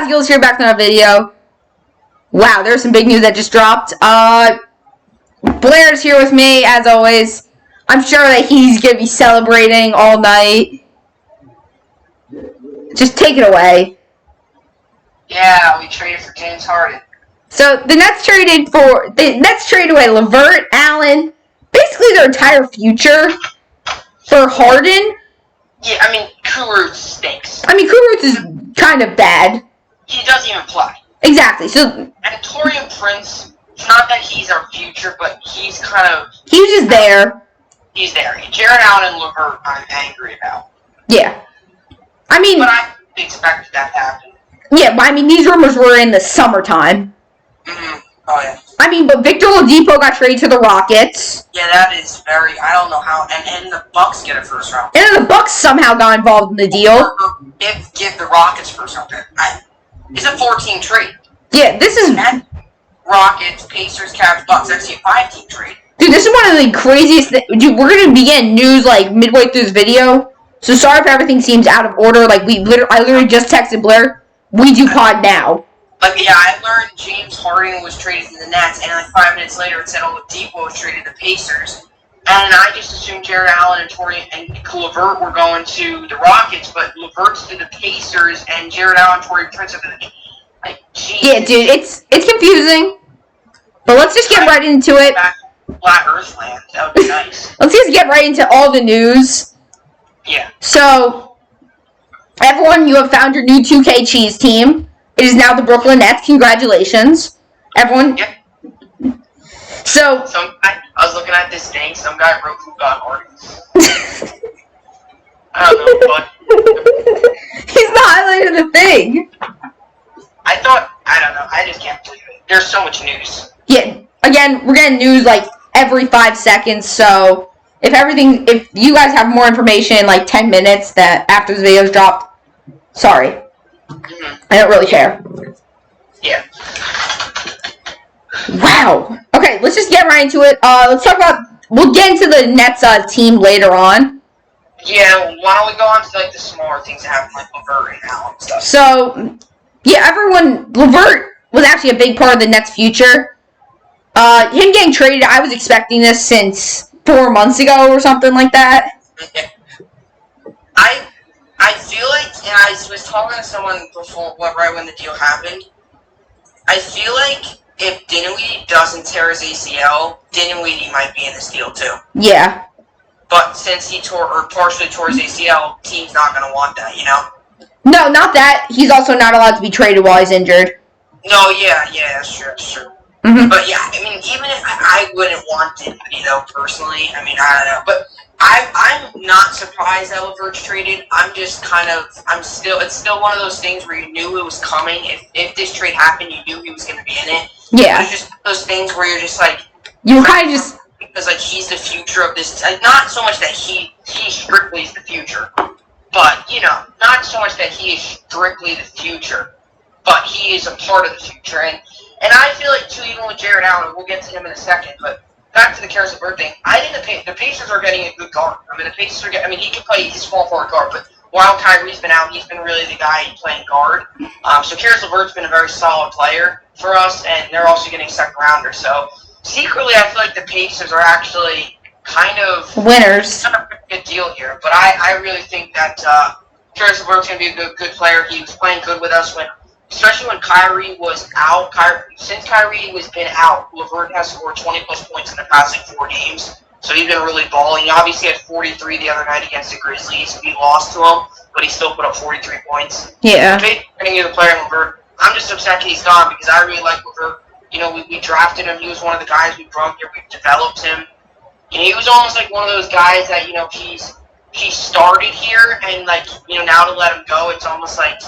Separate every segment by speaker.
Speaker 1: Giggles here, back to another video. Wow, there's some big news that just dropped. Blair's here with me, as always. I'm sure that he's going to be celebrating all night. Just take it away.
Speaker 2: Yeah, we traded for James Harden.
Speaker 1: So, the Nets traded away LeVert, Allen, basically their entire future for Harden.
Speaker 2: Yeah, I mean, Kurucs stinks.
Speaker 1: I mean, Kurucs is kind of bad.
Speaker 2: He doesn't even play.
Speaker 1: Exactly. So,
Speaker 2: and Taurean Prince, it's not that he's our future, but he's kind of...
Speaker 1: He's just there.
Speaker 2: He's there. Jared Allen and LeVert, I'm angry about.
Speaker 1: Yeah. I mean...
Speaker 2: But I expected that to happen.
Speaker 1: Yeah, but I mean, these rumors were in the summertime.
Speaker 2: Mm-hmm. Oh, yeah.
Speaker 1: I mean, but Victor Oladipo got traded to the Rockets.
Speaker 2: Yeah, that is very... I don't know how... And the Bucks get a first round.
Speaker 1: And then the Bucks somehow got involved in the deal.
Speaker 2: Give the Rockets first round pick. It's a 4-team trade.
Speaker 1: Yeah, this is...
Speaker 2: And Rockets, Pacers, Cavs, Bucks. Actually, a 5-team trade.
Speaker 1: Dude, this is one of the craziest things. Dude, we're going to be getting news, like, midway through this video. So sorry if everything seems out of order. Like, I literally just texted Blair. We do pod now.
Speaker 2: Like, yeah, I learned James Harden was traded to the Nets, and like 5 minutes later it said Oladipo was traded to the Pacers. And I just assumed Jared Allen and LeVert were going to the Rockets, but LeVert's to the Pacers, and Jared Allen and Taurean Prince are to the... Like, geez.
Speaker 1: Yeah, dude, it's confusing. But let's just get right into it.
Speaker 2: Flat Earth land. That would be nice.
Speaker 1: Let's just get right into all the news.
Speaker 2: Yeah. So,
Speaker 1: everyone, you have found your new 2K cheese team. It is now the Brooklyn Nets. Congratulations. Everyone.
Speaker 2: Yep.
Speaker 1: So.
Speaker 2: I was looking at this thing. Some guy wrote who got Harden. I don't know, but.
Speaker 1: He's not highlighted the thing.
Speaker 2: I don't know. I just can't believe it. There's so much news.
Speaker 1: Yeah. Again, we're getting news like every 5 seconds. So if you guys have more information in like 10 minutes that after the video's dropped, sorry. Mm-hmm. I don't really care.
Speaker 2: Yeah.
Speaker 1: Wow. Okay, let's just get right into it. Let's talk about... We'll get into the Nets team later on.
Speaker 2: Yeah, why don't we go on to like the smaller things that happen, like LeVert and Allen and stuff.
Speaker 1: So, yeah, LeVert was actually a big part of the Nets' future. Him getting traded, I was expecting this since 4 months ago or something like that.
Speaker 2: I feel like, and I was talking to someone before, right when the deal happened, I feel like if Dinwiddie doesn't tear his ACL, Dinwiddie might be in this deal too.
Speaker 1: Yeah.
Speaker 2: But since he partially tore his ACL, team's not going to want that, you know?
Speaker 1: No, not that. He's also not allowed to be traded while he's injured.
Speaker 2: No, yeah, that's true. Mm-hmm. But yeah, I mean, even if I wouldn't want Dinwiddie though, personally, I mean, I don't know, but I'm not surprised that LeVert's traded. It's still one of those things where you knew it was coming. If this trade happened, you knew he was going to be in it.
Speaker 1: Yeah.
Speaker 2: It's just those things where you're just like...
Speaker 1: You kind of just...
Speaker 2: Because, like, he's the future of this... Like, not so much that he strictly is the future, but, you know, not so much that he is strictly the future, but he is a part of the future. And I feel like, too, even with Jared Allen, we'll get to him in a second, but... Back to the Caris LeVert thing. I think the Pacers are getting a good guard. I mean, he can play his small forward guard, but while Kyrie's been out, he's been really the guy playing guard. So Caris LeVert's been a very solid player for us, and they're also getting second rounder. So secretly, I feel like the Pacers are actually kind of
Speaker 1: winners.
Speaker 2: Not a good deal here, but I really think that Caris LeVert's going to be a good player. He was playing good with us especially when Kyrie was out. Since Kyrie was been out, LeVert has scored 20-plus points in the past 4 games. So he's been really balling. He obviously had 43 the other night against the Grizzlies. We lost to him, but he still put up 43 points.
Speaker 1: Yeah.
Speaker 2: Getting the player LeVert. I'm just upset he's gone because I really like LeVert. You know, we drafted him. He was one of the guys we brought here. We developed him. And he was almost like one of those guys that, you know, he started here, and like, you know, now to let him go, it's almost like...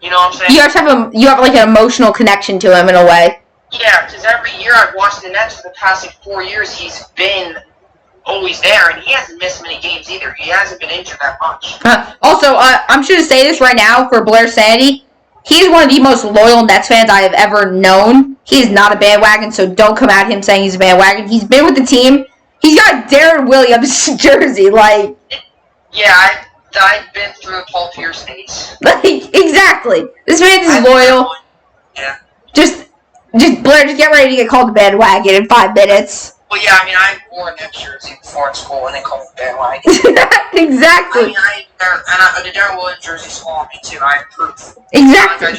Speaker 2: You know what I'm saying?
Speaker 1: You have like an emotional connection to him in a way.
Speaker 2: Yeah, because every year I've watched the Nets for the past 4 years, he's been always there, and he hasn't missed many games either. He hasn't been injured that much.
Speaker 1: Also, I'm sure to say this right now for Blair Sanity, he's one of the most loyal Nets fans I have ever known. He is not a bandwagon, so don't come at him saying he's a bandwagon. He's been with the team. He's got Darren Williams jersey, like...
Speaker 2: Yeah, I've been through the Paul Pierce days.
Speaker 1: Like, exactly. This man is loyal.
Speaker 2: Yeah.
Speaker 1: Just Blair, just get ready to get called the bandwagon in 5 minutes.
Speaker 2: Well, yeah, I mean, I wore that jersey before in school, and they called me bandwagon.
Speaker 1: Exactly.
Speaker 2: I mean, the Darren Williams jersey small on me, too. I have proof.
Speaker 1: Exactly.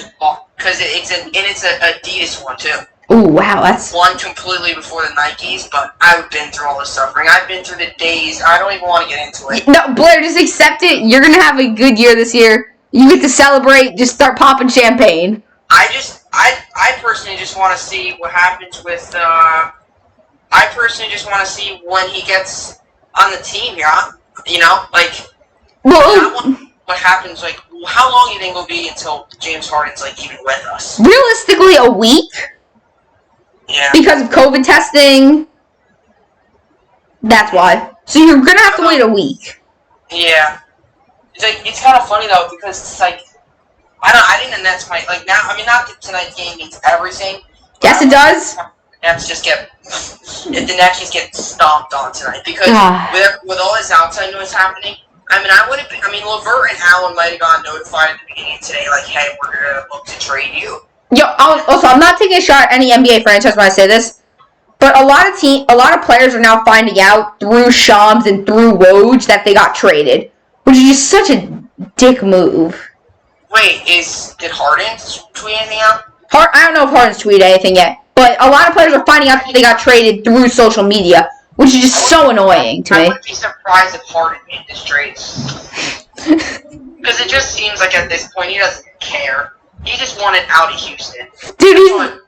Speaker 2: Because it's an Adidas one, too.
Speaker 1: Oh, wow, that's...
Speaker 2: One completely before the Nikes, but I've been through all the suffering. I've been through the days. I don't even want to get into it.
Speaker 1: No, Blair, just accept it. You're going to have a good year this year. You get to celebrate. Just start popping champagne.
Speaker 2: I personally just want to see what happens with, I personally just want to see when he gets on the team here. You know, like,
Speaker 1: well,
Speaker 2: what happens, like, how long do you think it will be until James Harden's, like, even with us?
Speaker 1: Realistically, a week.
Speaker 2: Yeah.
Speaker 1: Because of COVID testing. That's why. So you're going to have to wait a week.
Speaker 2: Yeah. It's kind of funny, though, because it's like, I think the Nets might, like, now, I mean, not that tonight's game means everything.
Speaker 1: Yes, it does.
Speaker 2: The Nets just get stomped on tonight. Because with all this outside noise happening, I mean, LeVert and Allen might have gotten notified at the beginning of today, like, hey, we're going to look to trade you.
Speaker 1: Yo, also, I'm not taking a shot at any NBA franchise when I say this, but a lot of players are now finding out through Shams and through Woj that they got traded, which is just such a dick move.
Speaker 2: Wait, did Harden tweet anything out?
Speaker 1: I don't know if Harden's tweeted anything yet, but a lot of players are finding out that they got traded through social media, which is just so annoying to me.
Speaker 2: I wouldn't be surprised if Harden made this trade. Because it just seems like at this point he doesn't care. He just wanted out of Houston.
Speaker 1: Dude,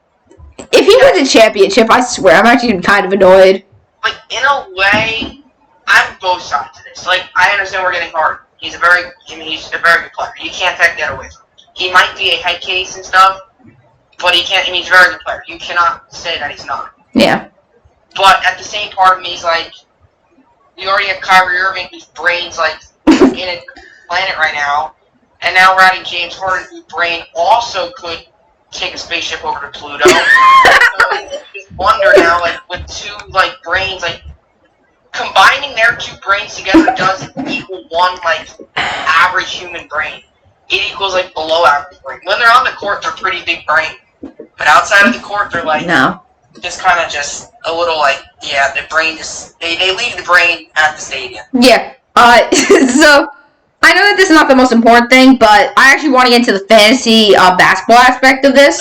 Speaker 1: if he wins a championship, I swear, I'm actually kind of annoyed.
Speaker 2: Like, in a way, I'm both sides of this. Like, I understand we're getting Harden. He's a very good player. You can't take that away from him. He might be a head case and stuff, but he's a very good player. You cannot say that he's not.
Speaker 1: Yeah.
Speaker 2: But at the same part of me is like, we already have Kyrie Irving, whose brain's like in a planet right now, and now we're adding James Harden, whose brain also could take a spaceship over to Pluto. So I just wonder now, like, with two like brains, like, combining their two brains together doesn't equal one, like, average human brain. It equals, like, below average brain. When they're on the court, they're pretty big brain. But outside of the court, they're, like, just kind of just a little, like, yeah, the brain just, they leave the brain at the stadium.
Speaker 1: Yeah. So, I know that this is not the most important thing, but I actually want to get into the fantasy basketball aspect of this.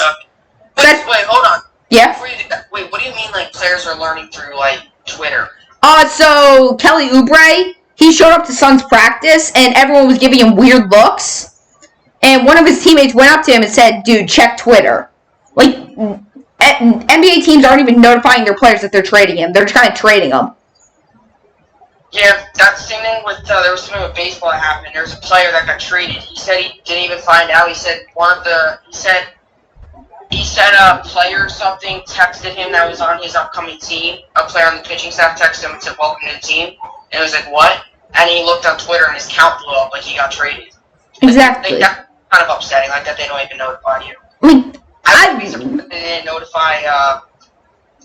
Speaker 2: Wait, hold on.
Speaker 1: Yeah?
Speaker 2: Wait, what do you mean, like, players are learning through, like, Twitter?
Speaker 1: So Kelly Oubre, he showed up to Suns practice, and everyone was giving him weird looks. And one of his teammates went up to him and said, dude, check Twitter. Like, NBA teams aren't even notifying their players that they're trading him. They're just kind of trading them.
Speaker 2: Yeah, that's the same thing with, there was something with baseball that happened. There was a player that got traded. He said he didn't even find out. He said a player or something texted him that was on his upcoming team. A player on the pitching staff texted him and said, welcome to the team. And it was like, what? And he looked on Twitter and his count blew up like he got traded.
Speaker 1: Exactly.
Speaker 2: That's kind of upsetting, like that they don't even notify you.
Speaker 1: I mean,
Speaker 2: I would be surprised they didn't notify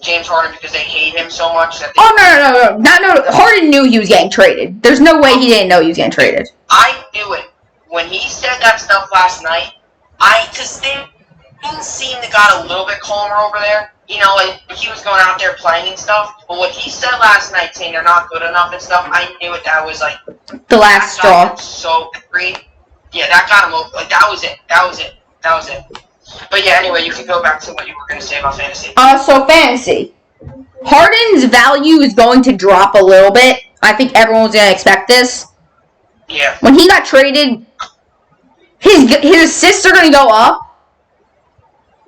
Speaker 2: James Harden because they hate him so much that they...
Speaker 1: Oh, no. Harden knew he was getting traded. There's no way he didn't know he was getting traded.
Speaker 2: I knew it. When he said that stuff last night, because things seemed to got a little bit calmer over there. You know, like, he was going out there playing and stuff. But what he said last night, saying they're not good enough and stuff, I knew it. That was, like...
Speaker 1: The last straw.
Speaker 2: So angry. Yeah, that got him over. Like, that was it. But yeah, anyway, you can go back to what you were going to say about fantasy.
Speaker 1: So fantasy. Harden's value is going to drop a little bit. I think everyone's going to expect this.
Speaker 2: Yeah.
Speaker 1: When he got traded, his assists are going to go up,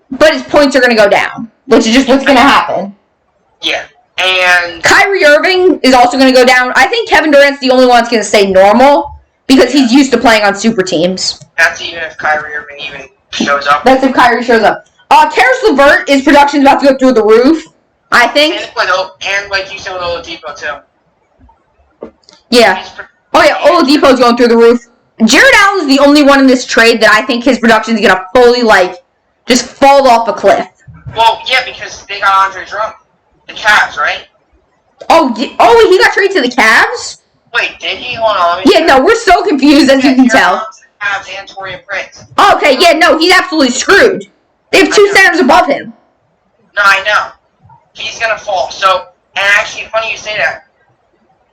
Speaker 1: but his points are going to go down, which is just what's going to happen.
Speaker 2: Yeah. And
Speaker 1: Kyrie Irving is also going to go down. I think Kevin Durant's the only one that's going to stay normal because he's used to playing on super teams.
Speaker 2: That's even if Kyrie Irving even shows up.
Speaker 1: That's if Kyrie shows up. Karis LeVert, his production's about to go through the roof, I think.
Speaker 2: And like you said with Oladipo, too.
Speaker 1: Yeah. Oladipo's going through the roof. Jared Allen's the only one in this trade that I think his production's going to fully, just fall off a cliff.
Speaker 2: Well, yeah, because they got Andre Drummond. The Cavs, right?
Speaker 1: Oh, he got traded to the Cavs?
Speaker 2: Wait, did he? Hold on. Let me
Speaker 1: Yeah, no, we're so confused as you can tell.
Speaker 2: Have Antorian Prince.
Speaker 1: Okay, yeah, no, he's absolutely screwed. They have 2 centers above him.
Speaker 2: No, I know. He's gonna fall. So, and actually, funny you say that.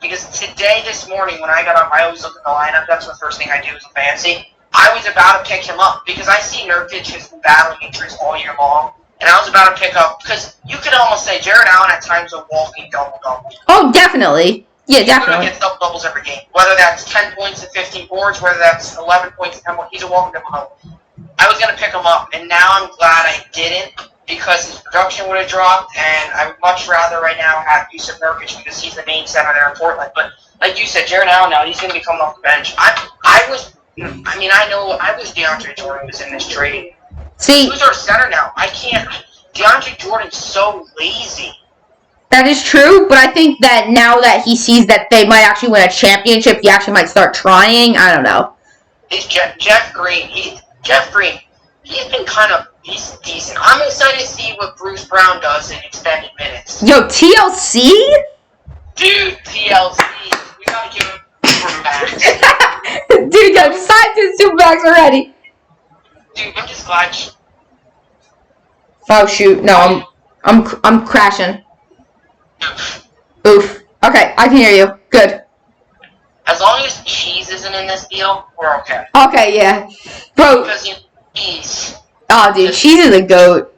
Speaker 2: Because this morning, when I got up, I always look at the lineup. That's the first thing I do as a fantasy. I was about to pick him up because I see Nurkic has been battling injuries all year long. And I was about to pick up, because you could almost say Jared Allen at times a walking double-double.
Speaker 1: Oh, definitely. Yeah, definitely.
Speaker 2: He gets double-doubles every game. Whether that's 10 points and 15 boards, whether that's 11 points and 10 points, he's a walking double-double. I was going to pick him up, and now I'm glad I didn't, because his production would have dropped, and I would much rather right now have Yusuf Nurkic because he's the main center there in Portland. But like you said, Jared Allen now, he's going to be coming off the bench. I was DeAndre Jordan was in this trade.
Speaker 1: See,
Speaker 2: who's our center now? I can't. DeAndre Jordan's so lazy.
Speaker 1: That is true, but I think that now that he sees that they might actually win a championship, he actually might start trying. I don't know.
Speaker 2: It's Jeff Green. He's been he's decent. I'm excited to see what Bruce Brown does in extended minutes.
Speaker 1: Yo, TLC?
Speaker 2: Dude, TLC. We gotta give him Supermax.
Speaker 1: Dude, yo, signed to Supermax already.
Speaker 2: Dude, I'm just glad.
Speaker 1: Oh shoot! No, I'm crashing. Oof. Okay, I can hear you. Good.
Speaker 2: As long as Cheese isn't in this deal, we're okay.
Speaker 1: Okay, yeah, bro.
Speaker 2: Because Cheese.
Speaker 1: Oh, dude, Cheese is a goat.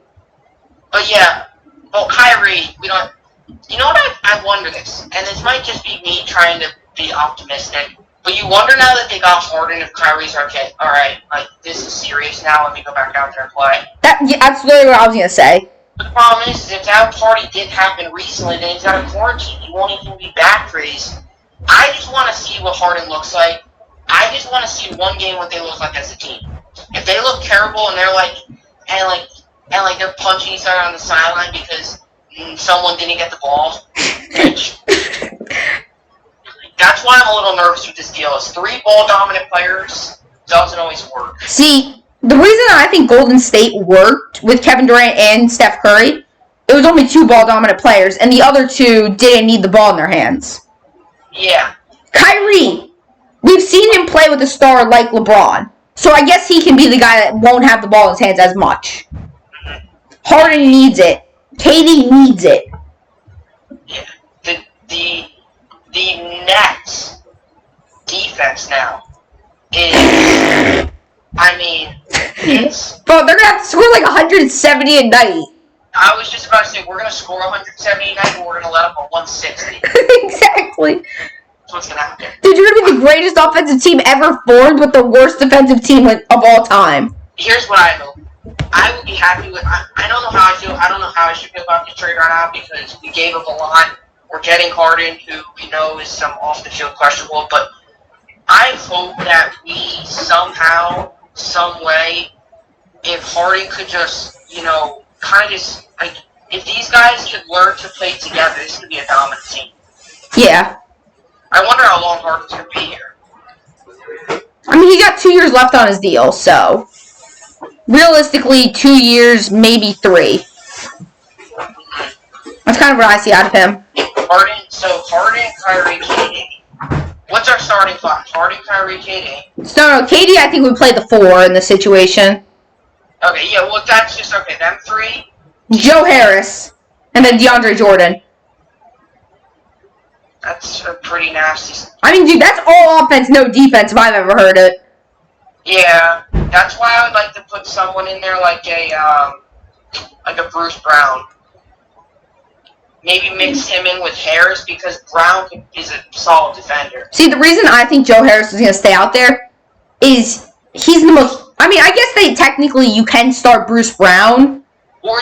Speaker 2: But yeah, well, Kyrie, we don't. You know what? I wonder this, and this might just be me trying to be optimistic. But you wonder now that they got Harden if Kyrie's okay. All right, like this is serious now. Let me go back out there and play.
Speaker 1: That's literally what I was gonna say.
Speaker 2: The problem is if that party did happen recently, then he's out of quarantine. He won't even be back for these. I just want to see what Harden looks like. I just want to see one game what they look like as a team. If they look terrible and they're like they're punching each other on the sideline because someone didn't get the ball, which. That's why I'm a little nervous with this deal. Is 3 ball-dominant players doesn't always work.
Speaker 1: See, the reason I think Golden State worked with Kevin Durant and Steph Curry, it was only 2 ball-dominant players, and the other 2 didn't need the ball in their hands.
Speaker 2: Yeah.
Speaker 1: Kyrie, we've seen him play with a star like LeBron, so I guess he can be the guy that won't have the ball in his hands as much. Harden needs it. KD needs it.
Speaker 2: Yeah. The Nets defense now is, it's...
Speaker 1: Bro, they're going to have to score like 170 a night.
Speaker 2: I was just about to say, we're going to score 170 a night, but we're going to let up a 160.
Speaker 1: Exactly.
Speaker 2: That's what's going to happen.
Speaker 1: Dude, you're going to be the greatest offensive team ever formed with the worst defensive team of all time.
Speaker 2: Here's what I hope. I would be happy with... I don't know how I feel. I don't know how I should feel about this trade right now because we gave up a lot. We're getting Harden, who we know is some off-the-field questionable, but I hope that we somehow, some way, if Harden could just, if these guys could learn to play together, this could be a dominant team.
Speaker 1: Yeah.
Speaker 2: I wonder how long Harden's going to be here.
Speaker 1: I mean, he got 2 years left on his deal, so realistically, 2 years, maybe 3. That's kind of what I see out of him.
Speaker 2: Harden, Kyrie, KD. What's our starting five? Harden, Kyrie, KD.
Speaker 1: No, KD I think would play the 4 in this situation.
Speaker 2: Okay, yeah, well, that's just, okay, them 3.
Speaker 1: Joe Harris, and then DeAndre Jordan.
Speaker 2: That's a pretty nasty...
Speaker 1: I mean, dude, that's all offense, no defense, if I've ever heard it.
Speaker 2: Yeah, that's why I would like to put someone in there like a Bruce Brown. Maybe mix him in with Harris because Brown is a solid defender.
Speaker 1: See, the reason I think Joe Harris is going to stay out there is he's the most... I mean, I guess technically you can start Bruce Brown.
Speaker 2: Or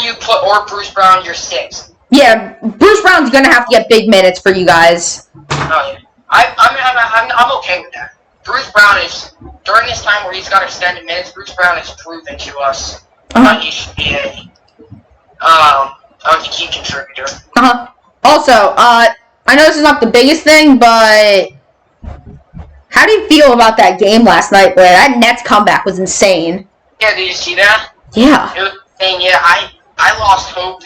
Speaker 2: Bruce Brown your 6th.
Speaker 1: Yeah, Bruce Brown's going to have to get big minutes for you guys.
Speaker 2: Oh, yeah. I'm okay with that. Bruce Brown is, during this time where he's got extended minutes, Bruce Brown has proven to us that he should be a key contributor.
Speaker 1: Also, I know this is not the biggest thing, but how do you feel about that game last night, boy? That Nets comeback was insane.
Speaker 2: Yeah, did you see that?
Speaker 1: Yeah.
Speaker 2: It was insane, yeah. I lost hope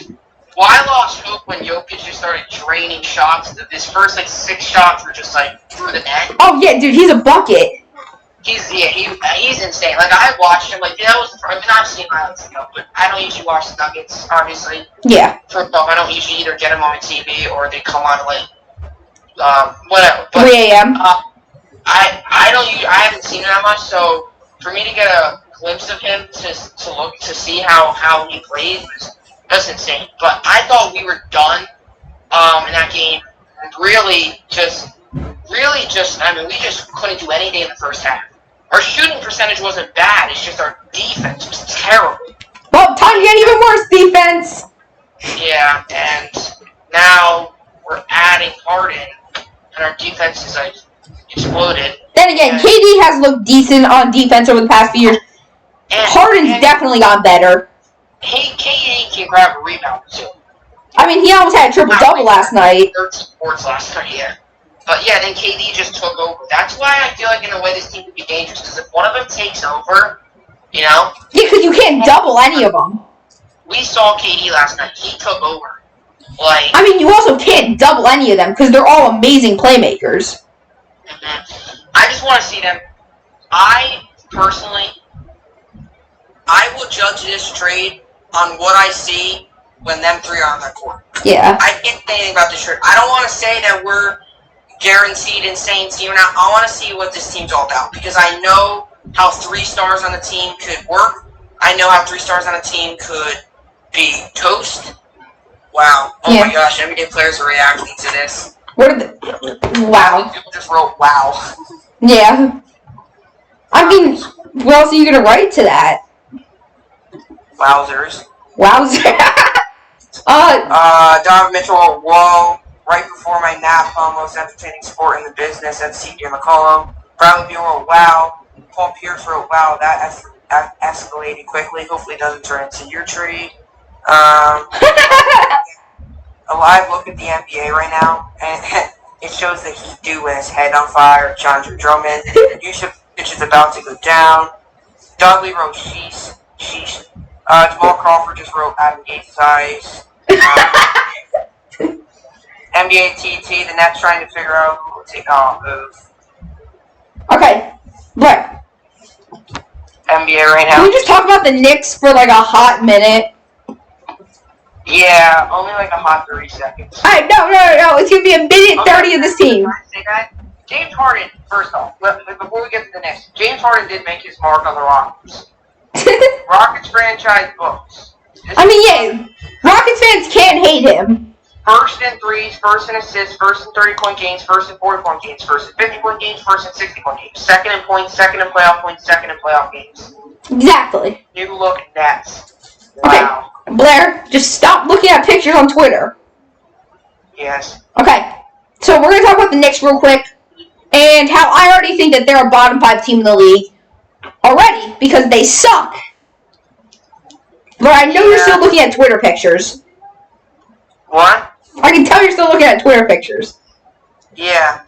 Speaker 2: Well, I lost hope when Jokic just started draining shots. His first 6 shots were just through the net.
Speaker 1: Oh yeah, dude, he's a bucket.
Speaker 2: He's insane. I watched him. That was I've seen highlights ago, but I don't usually watch the Nuggets, obviously.
Speaker 1: Yeah.
Speaker 2: I don't usually either get them on my TV or they come on whatever. But,
Speaker 1: 3 a.m.
Speaker 2: I haven't seen him that much, so for me to get a glimpse of him to see how he plays was insane. But I thought we were done in that game. Really just we just couldn't do anything in the first half. Our shooting percentage wasn't bad. It's just our defense was terrible.
Speaker 1: Well, time to get even worse defense.
Speaker 2: Yeah, and now we're adding Harden, and our defense is exploded.
Speaker 1: Then again, KD has looked decent on defense over the past few years. Harden's definitely gotten better.
Speaker 2: KD can grab a rebound too.
Speaker 1: I mean, he almost had a triple-double last night.
Speaker 2: 13 boards last night, yeah. But yeah, then KD just took over. That's why I feel in a way this team could be dangerous, because if one of them takes over, Yeah,
Speaker 1: because you can't double any of them.
Speaker 2: We saw KD last night. He took over.
Speaker 1: I mean, you also can't double any of them, because they're all amazing playmakers.
Speaker 2: I just want to see them. Personally, I will judge this trade on what I see when them three are on the court.
Speaker 1: Yeah.
Speaker 2: I can't say anything about this trade. I don't want to say that we're guaranteed insane team or not. I want to see what this team's all about, because I know how 3 stars on the team could work. I know how 3 stars on a team could be toast. Wow. Oh my gosh, NBA players are reacting to this.
Speaker 1: What are the... Wow.
Speaker 2: People just wrote wow.
Speaker 1: Yeah. I mean, what else are you going to write to that?
Speaker 2: Wowzers.
Speaker 1: Wowzers.
Speaker 2: Donovan Mitchell wrote, whoa. Right before my nap, most entertaining sport in the business, and CJ McCollum. Bradley Beal wrote, wow. Paul Pierce wrote, wow, that escalated quickly. Hopefully it doesn't turn into your trade. A live look at the NBA right now, and it shows the Heat do with his head on fire. Chandra Drummond. Yusuf is about to go down. Dudley wrote, sheesh. Jamal Crawford just wrote, Adam Gates' eyes. NBA TT, the Nets trying to figure out who will take off move.
Speaker 1: Okay, right.
Speaker 2: NBA right now.
Speaker 1: Can we just talk about the Knicks for a hot minute?
Speaker 2: Yeah, only a hot 30 seconds.
Speaker 1: Alright, no. It's going to be a minute 30 of this team.
Speaker 2: James Harden, first off, before we get to the Knicks, James Harden did make his mark on the Rockets. Rockets franchise books.
Speaker 1: Yeah, Rockets fans can't hate him.
Speaker 2: First in threes, first in assists, first in 30-point games, first in 40-point games, first in 50-point games, first in 60-point games. Second in points, second in playoff points, second in playoff games.
Speaker 1: Exactly.
Speaker 2: New look Nets. Wow.
Speaker 1: Okay, Blair, just stop looking at pictures on Twitter.
Speaker 2: Yes.
Speaker 1: Okay, so we're going to talk about the Knicks real quick, and how I already think that they're a bottom 5 team in the league already, because they suck. But I know you're still looking at Twitter pictures.
Speaker 2: What?
Speaker 1: I can tell you're still looking at Twitter pictures.
Speaker 2: Yeah.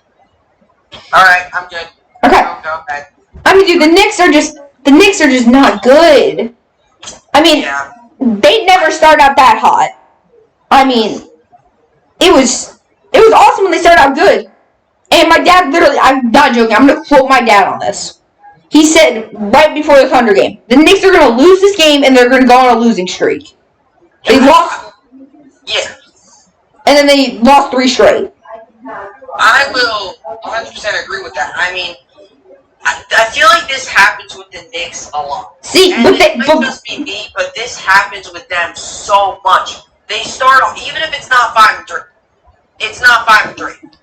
Speaker 2: Alright, I'm good.
Speaker 1: Okay.
Speaker 2: Go ahead.
Speaker 1: Dude, the Knicks are just not good. They never start out that hot. It was awesome when they started out good. And my dad literally, I'm not joking, I'm going to quote my dad on this. He said right before the Thunder game, the Knicks are going to lose this game and they're going to go on a losing streak. They lost.
Speaker 2: Yeah.
Speaker 1: And then they lost 3 straight.
Speaker 2: I will 100% agree with that. I feel like this happens with the Knicks a lot.
Speaker 1: See,
Speaker 2: and it might just be me, but this happens with them so much. They start off, even if it's not 5-3, it's not 5-3.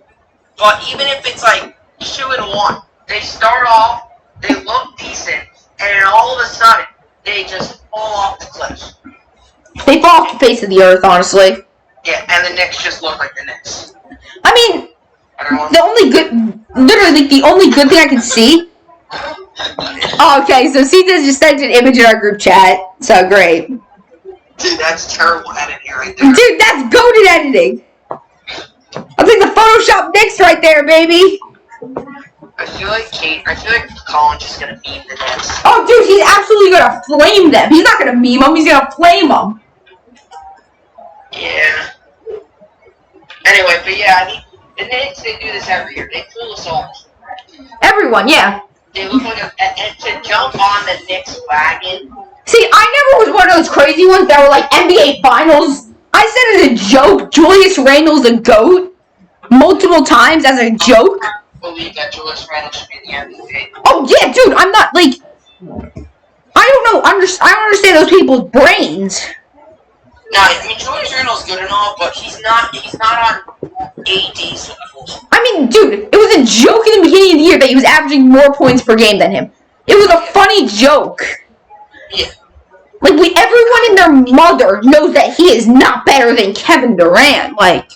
Speaker 2: But even if it's 2-1, they start off, they look decent, and then all of a sudden, they just fall off the cliff.
Speaker 1: They fall off the face of the earth, honestly.
Speaker 2: Yeah, and the Knicks just look like the Knicks.
Speaker 1: The only good thing I can see. Oh, okay, so Cita's just sent an image in our group chat. So great.
Speaker 2: Dude, that's terrible editing right there.
Speaker 1: Dude, that's goated editing. I'll take the Photoshop Knicks right there, baby.
Speaker 2: I feel like Colin's just gonna meme the Nets.
Speaker 1: Oh, dude, he's absolutely gonna flame them. He's not gonna meme them. He's gonna flame them.
Speaker 2: Yeah. Anyway, but yeah, I mean, the Knicks, they do this every year. They fool us all.
Speaker 1: Everyone, yeah.
Speaker 2: They look like and to jump on the Knicks wagon.
Speaker 1: See, I never was one of those crazy ones that were like NBA Finals. I said as a joke, Julius Randle's a GOAT multiple times as a joke.
Speaker 2: I believe that Julius Randle should be the MVP.
Speaker 1: Oh yeah, dude, I'm not like I don't know. I don't understand those people's brains.
Speaker 2: No, I mean Julius Randle's good and all, but he's not on AD's level.
Speaker 1: I mean, dude, it was a joke in the beginning of the year that he was averaging more points per game than him. It was a funny joke.
Speaker 2: Yeah.
Speaker 1: Like everyone and their mother knows that he is not better than Kevin Durant. Like,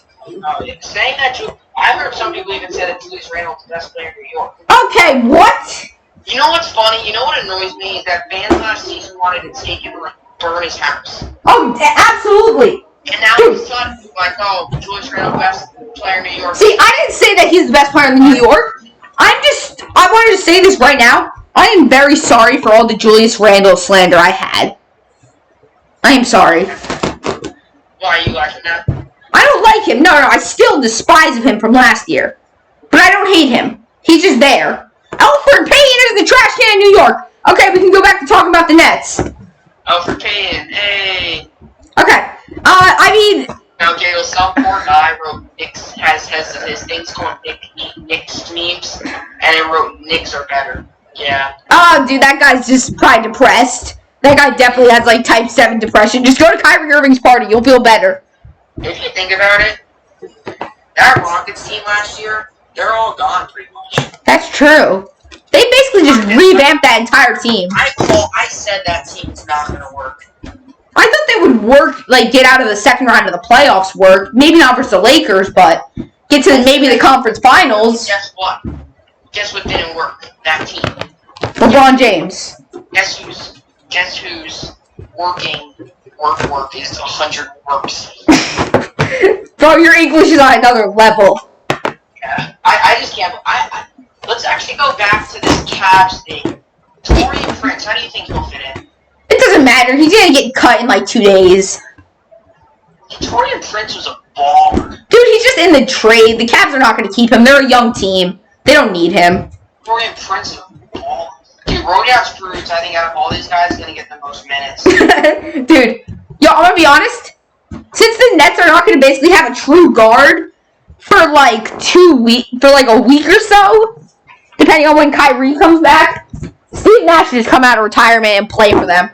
Speaker 2: saying that I heard some people even say that Julius Randle is the best player in New York.
Speaker 1: Okay, what?
Speaker 2: You know what's funny? You know what annoys me is that fans last season wanted to take him and burn his house.
Speaker 1: Oh, absolutely.
Speaker 2: And now he's like, oh, Julius Randle, best player in New York.
Speaker 1: See, I didn't say that he's the best player in New York. I wanted to say this right now. I am very sorry for all the Julius Randle slander I had. I am sorry.
Speaker 2: Why are you liking that?
Speaker 1: I don't like him. No, I still despise him from last year. But I don't hate him. He's just there. Alfred Payton is the trash can in New York. Okay, we can go back to talking about the Nets.
Speaker 2: Alfred Payton, hey.
Speaker 1: Okay. I mean...
Speaker 2: Now, Giggles, some poor guy wrote Knicks, has his things called Knicks memes, and it wrote Knicks are better. Yeah.
Speaker 1: Oh, dude, that guy's just probably depressed. That guy definitely has, like, type 7 depression. Just go to Kyrie Irving's party. You'll feel better.
Speaker 2: If you think about it, that Rockets team last year, they're all gone pretty much.
Speaker 1: That's true. They basically just revamped that entire team.
Speaker 2: I said that team's not going to work.
Speaker 1: I thought they would work, like, get out of the second round of the playoffs work. Maybe not versus the Lakers, but get to maybe the conference finals.
Speaker 2: Guess what? Guess what didn't work? That team.
Speaker 1: LeBron James.
Speaker 2: Guess who's working work is 100 works.
Speaker 1: Bro, your English is on another level.
Speaker 2: Yeah. I just can't. Let's actually go back to this Cavs thing. Taurean Prince, how do you think he'll fit in?
Speaker 1: It doesn't matter. He's going to get cut in like 2 days.
Speaker 2: Taurean Prince was a baller.
Speaker 1: Dude, he's just in the trade. The Cavs are not going to keep him. They're a young team. They don't need him.
Speaker 2: Taurean Prince is a baller. Dude, Rodions Cruz, I think out of all these guys, is going to get the most minutes.
Speaker 1: Dude, yo, I'm going to be honest. Since the Nets are not going to basically have a true guard for like 2 weeks, for like a week or so, depending on when Kyrie comes back, Steve Nash should just come out of retirement and play for them.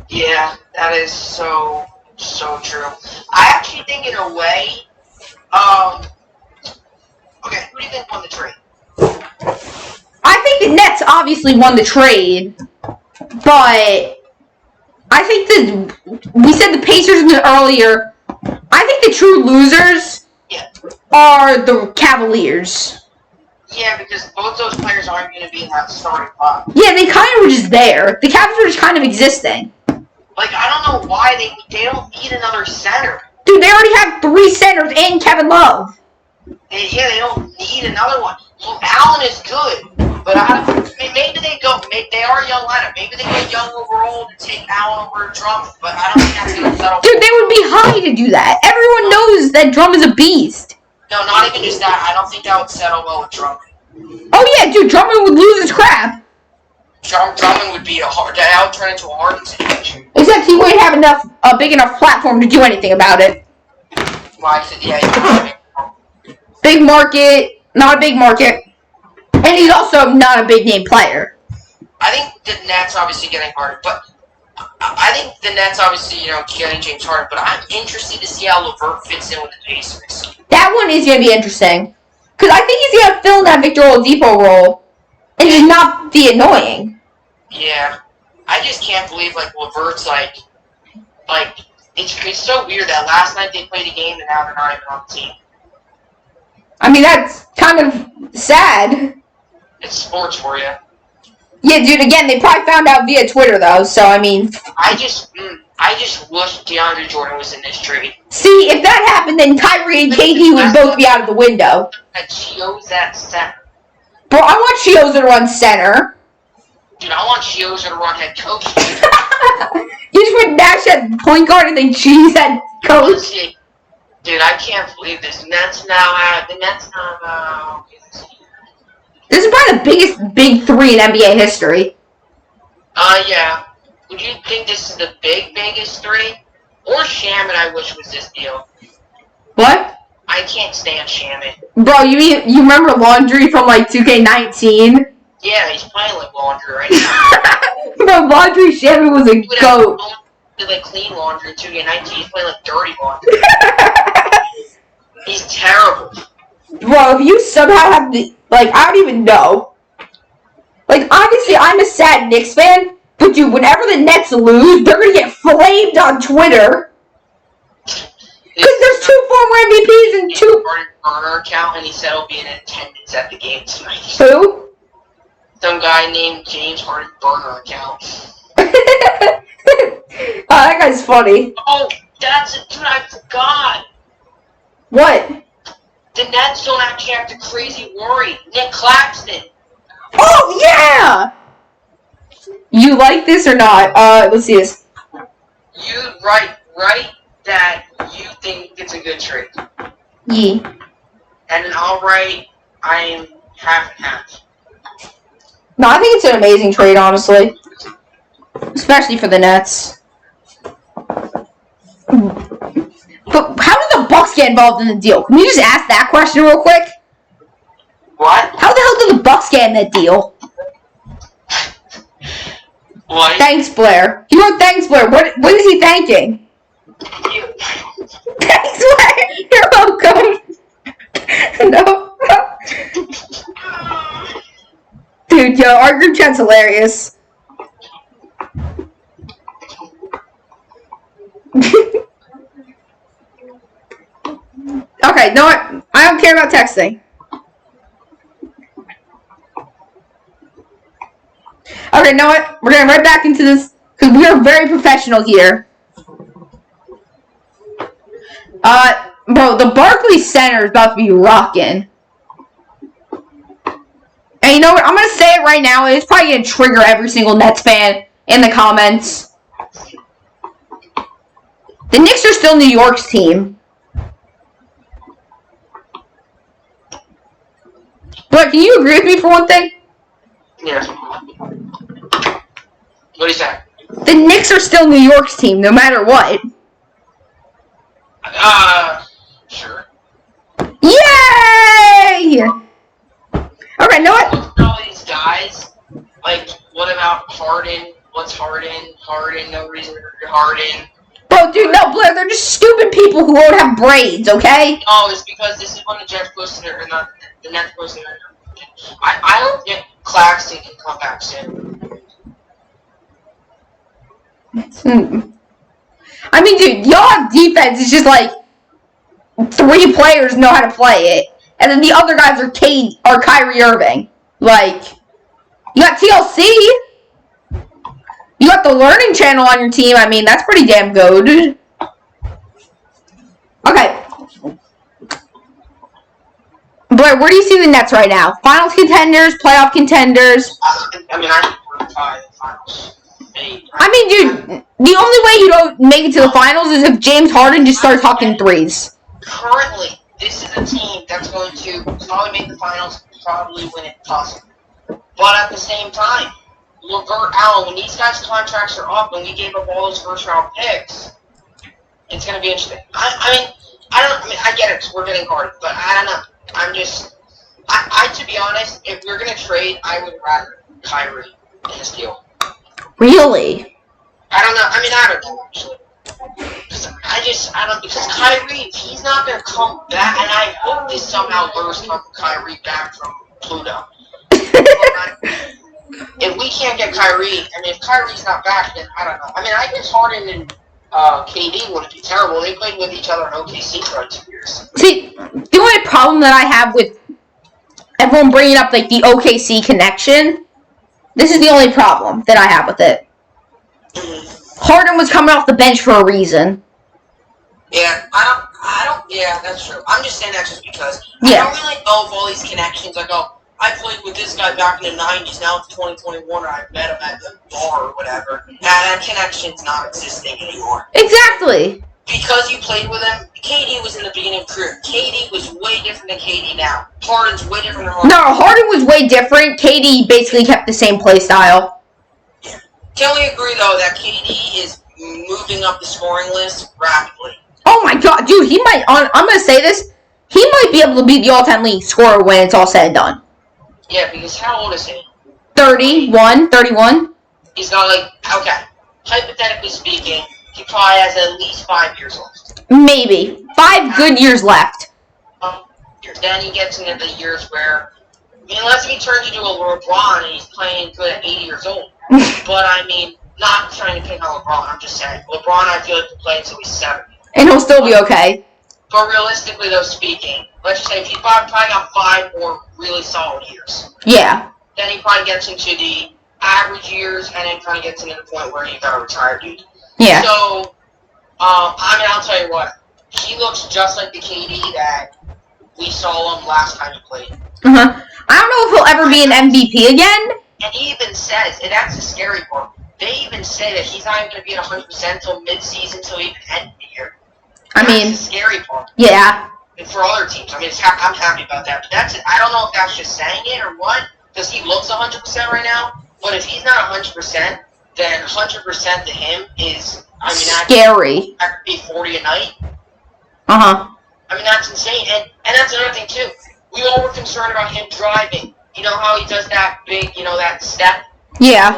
Speaker 2: Yeah, that is so true. I actually think in a way, okay, who do you think won the trade?
Speaker 1: I think the Nets obviously won the trade, but I think we said the Pacers earlier. I think the true losers are the Cavaliers.
Speaker 2: Yeah, because both those players aren't going to be in that starting five.
Speaker 1: Yeah, they kind of were just there. The Cavs were just kind of existing.
Speaker 2: Like, I don't know why they don't need another center.
Speaker 1: Dude, they already have 3 centers and Kevin Love.
Speaker 2: They don't need another one. So Allen is good, but maybe they go. They are a young lineup. Maybe they get young overall to take Allen over Drummond, but I don't think that's going to settle.
Speaker 1: Dude, they would be high to do that. Everyone knows that Drummond is a beast.
Speaker 2: No, not even just that. I don't think that would settle well with Drummond.
Speaker 1: Oh yeah, dude, Drummond would lose his crap.
Speaker 2: Drummond would be that would turn into a Harden situation.
Speaker 1: Except he wouldn't have a big enough platform to do anything about it.
Speaker 2: Why? Yeah.
Speaker 1: Big market, not a big market, and he's also not a big name player.
Speaker 2: I think the Nets obviously getting Harden, but I think the Nets obviously getting James Harden. But I'm interested to see how LeVert fits in with the Pacers.
Speaker 1: That one is going to be interesting. Because I think he's going to fill that Victor Oladipo role and just not be annoying.
Speaker 2: Yeah. I just can't believe, LeVert's, it's so weird that last night they played a game and now they're not even on the team.
Speaker 1: I mean, that's kind of sad.
Speaker 2: It's sports for you.
Speaker 1: Yeah, dude, again, they probably found out via Twitter, though, so, I mean...
Speaker 2: I just wish DeAndre Jordan was in this trade.
Speaker 1: See, if that happened, then Kyrie and KD would both be out of the window.
Speaker 2: That Chio's at center.
Speaker 1: Bro, I want Chioza to run center.
Speaker 2: Dude, I want Chioza to run head coach.
Speaker 1: You just put Nash at point guard and then G's head coach.
Speaker 2: Honestly, dude, I can't believe this. The Nets now have
Speaker 1: This is probably the biggest big three in NBA history.
Speaker 2: Yeah. Would you think this is the biggest three? Or Shaman, I wish was this deal.
Speaker 1: What?
Speaker 2: I can't stand Shaman.
Speaker 1: Bro, you remember Laundry from like 2K19?
Speaker 2: Yeah, he's playing like Laundry right now.
Speaker 1: Bro, Laundry Shaman was a goat.
Speaker 2: He like clean laundry in 2K19. He's playing like dirty laundry. He's terrible.
Speaker 1: Bro, if you somehow have the I don't even know. Like, obviously, I'm a sad Knicks fan, but dude, whenever the Nets lose, they're gonna get flamed on Twitter. Because there's 2 former MVPs and 2.
Speaker 2: Burner account, and he said he'll be in attendance at the game tonight.
Speaker 1: Who?
Speaker 2: Some guy named James Harden burner account.
Speaker 1: Oh, that guy's funny.
Speaker 2: Oh, that's it, dude, I forgot.
Speaker 1: What?
Speaker 2: The Nets don't actually have to crazy worry. Nick Claxton.
Speaker 1: Oh, yeah! You like this or not? Let's see this.
Speaker 2: You right that you think it's a good trade.
Speaker 1: Yeah.
Speaker 2: And I'll write I'm half and half.
Speaker 1: No, I think it's an amazing trade, honestly. Especially for the Nets. But how did the Bucks get involved in the deal? Can you just ask that question real quick?
Speaker 2: What?
Speaker 1: How the hell did the Bucks get in that deal?
Speaker 2: What?
Speaker 1: Thanks, Blair. He wrote thanks, Blair. What is he thanking?
Speaker 2: You.
Speaker 1: Thanks, Blair. You're welcome. No. Dude, yo, our group chat's hilarious. Okay, no, I don't care about texting. Okay, know what? We're getting right back into this because we are very professional here. Bro, the Barclays Center is about to be rocking. And you know what? I'm gonna say it right now. It's probably gonna trigger every single Nets fan in the comments. The Knicks are still New York's team. But can you agree with me for one thing?
Speaker 2: Yeah. What is that?
Speaker 1: The Knicks are still New York's team, no matter what.
Speaker 2: Sure.
Speaker 1: Yay! Okay, know what?
Speaker 2: Look at all these guys. Like, what about Harden? What's Harden? Harden, no reason for Harden.
Speaker 1: Bro, dude, no, Blair, they're just stupid people who won't have braids, okay?
Speaker 2: No, it's because this is when the Jets posted it, or not, the Nets posted it. I don't think Claxton can come back soon.
Speaker 1: I mean, dude, y'all defense is just like 3 players know how to play it, and then the other guys are Kyrie Irving. Like, you got TLC, you got the Learning Channel on your team. I mean, that's pretty damn good. Okay, Blair, where do you see the Nets right now? Finals contenders, playoff contenders.
Speaker 2: I mean, I think we're tied in the finals.
Speaker 1: I mean, dude, the only way you don't make it to the finals is if James Harden just starts hucking threes.
Speaker 2: Currently, this is a team that's going to probably make the finals, probably win it possible. But at the same time, Levert, Allen, when these guys' contracts are up, when we gave up all those first-round picks, it's going to be interesting. I get it, 'cause we're getting Harden, but I don't know. To be honest, if we're going to trade, I would rather Kyrie in this deal.
Speaker 1: Really?
Speaker 2: I don't know, actually. Because Kyrie, he's not going to come back, and I hope this somehow lures Kyrie back from Pluto. If we can't get Kyrie, and if Kyrie's not back, then I don't know. I guess Harden and KD wouldn't be terrible. They played with each other in OKC for like 2 years.
Speaker 1: See, the only problem that I have with everyone bringing up, like, the OKC connection, this is the only problem that I have with it. Harden was coming off the bench for a reason.
Speaker 2: Yeah, yeah, that's true. I'm just saying that just because.
Speaker 1: Yeah.
Speaker 2: I don't really know of all these connections. I go,
Speaker 3: I played with this guy back in the 90s. Now it's 2021, or I met him at the bar or whatever. Now that connection's not existing anymore.
Speaker 1: Exactly.
Speaker 3: Because you played with him, KD was in the beginning of career. KD was way different than KD now. Harden's way different than Harden.
Speaker 1: No, Harden was way different. KD basically kept the same play style.
Speaker 3: Yeah. Can we agree, though, that KD is moving up the scoring list rapidly?
Speaker 1: Oh my god, dude, he might, I'm going to say this, he might be able to be the all-time leading scorer when it's all said and done.
Speaker 2: Yeah, because how old is he?
Speaker 1: 31.
Speaker 2: He's got, like, okay, hypothetically speaking, he probably has at least 5 years left.
Speaker 1: Maybe. 5 good years left.
Speaker 2: Then he gets into the years where, unless he turns into a LeBron and he's playing good at 80 years old. But, I mean, not trying to pick on LeBron, I'm just saying. LeBron, I feel like will play until he's 70.
Speaker 1: And he'll still be okay.
Speaker 2: But realistically, though, speaking, let's just say if he probably got 5 more really solid years.
Speaker 1: Yeah.
Speaker 2: Then he probably gets into the average years and then kind of gets into the point where you gotta retire, dude.
Speaker 1: Yeah.
Speaker 2: So, I mean, I'll tell you what. He looks just like the KD that we saw him last time he played.
Speaker 1: I don't know if he'll ever be an MVP again.
Speaker 2: And he even says, and that's the scary part, they even say that he's not even going to be at 100% until mid-season, until even end of the year. That's the scary part.
Speaker 1: Yeah.
Speaker 2: And for other teams, I mean, I'm happy about that. But that's it. I don't know if that's just saying it or what, because he looks 100% right now. But if he's not 100%, then 100% to him is, I mean,
Speaker 1: scary.
Speaker 2: That could be 40 a night.
Speaker 1: I
Speaker 2: mean, that's insane. And that's another thing, too. We all were concerned about him driving. You know how he does that big, that step?
Speaker 1: Yeah.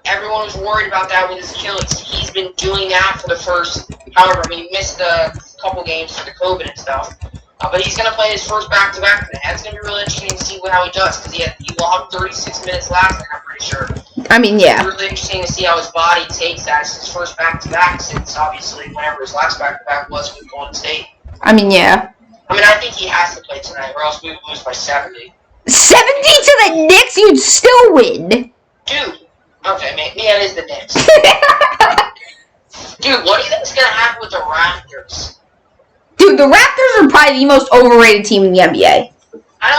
Speaker 2: Everyone was worried about that with his Achilles. He's been doing that for the first, however, I mean, he missed a couple games for the COVID and stuff. But he's going to play his first back-to-back. That's going to be really interesting to see how he does, because he logged 36 minutes last night, I'm pretty sure.
Speaker 1: I mean, yeah.
Speaker 2: It's really interesting to see how his body takes that. It's his first back-to-back since, obviously, whenever his last back-to-back was with Golden State.
Speaker 1: I mean, yeah.
Speaker 2: I mean, I think he has to play tonight, or else we would lose by 70.
Speaker 1: 70 to the Knicks? You'd still win.
Speaker 2: Dude. Okay, maybe that is the Knicks. Dude, what do you think is going to happen with the Raptors?
Speaker 1: Dude, the Raptors are probably the most overrated team in the NBA.
Speaker 2: I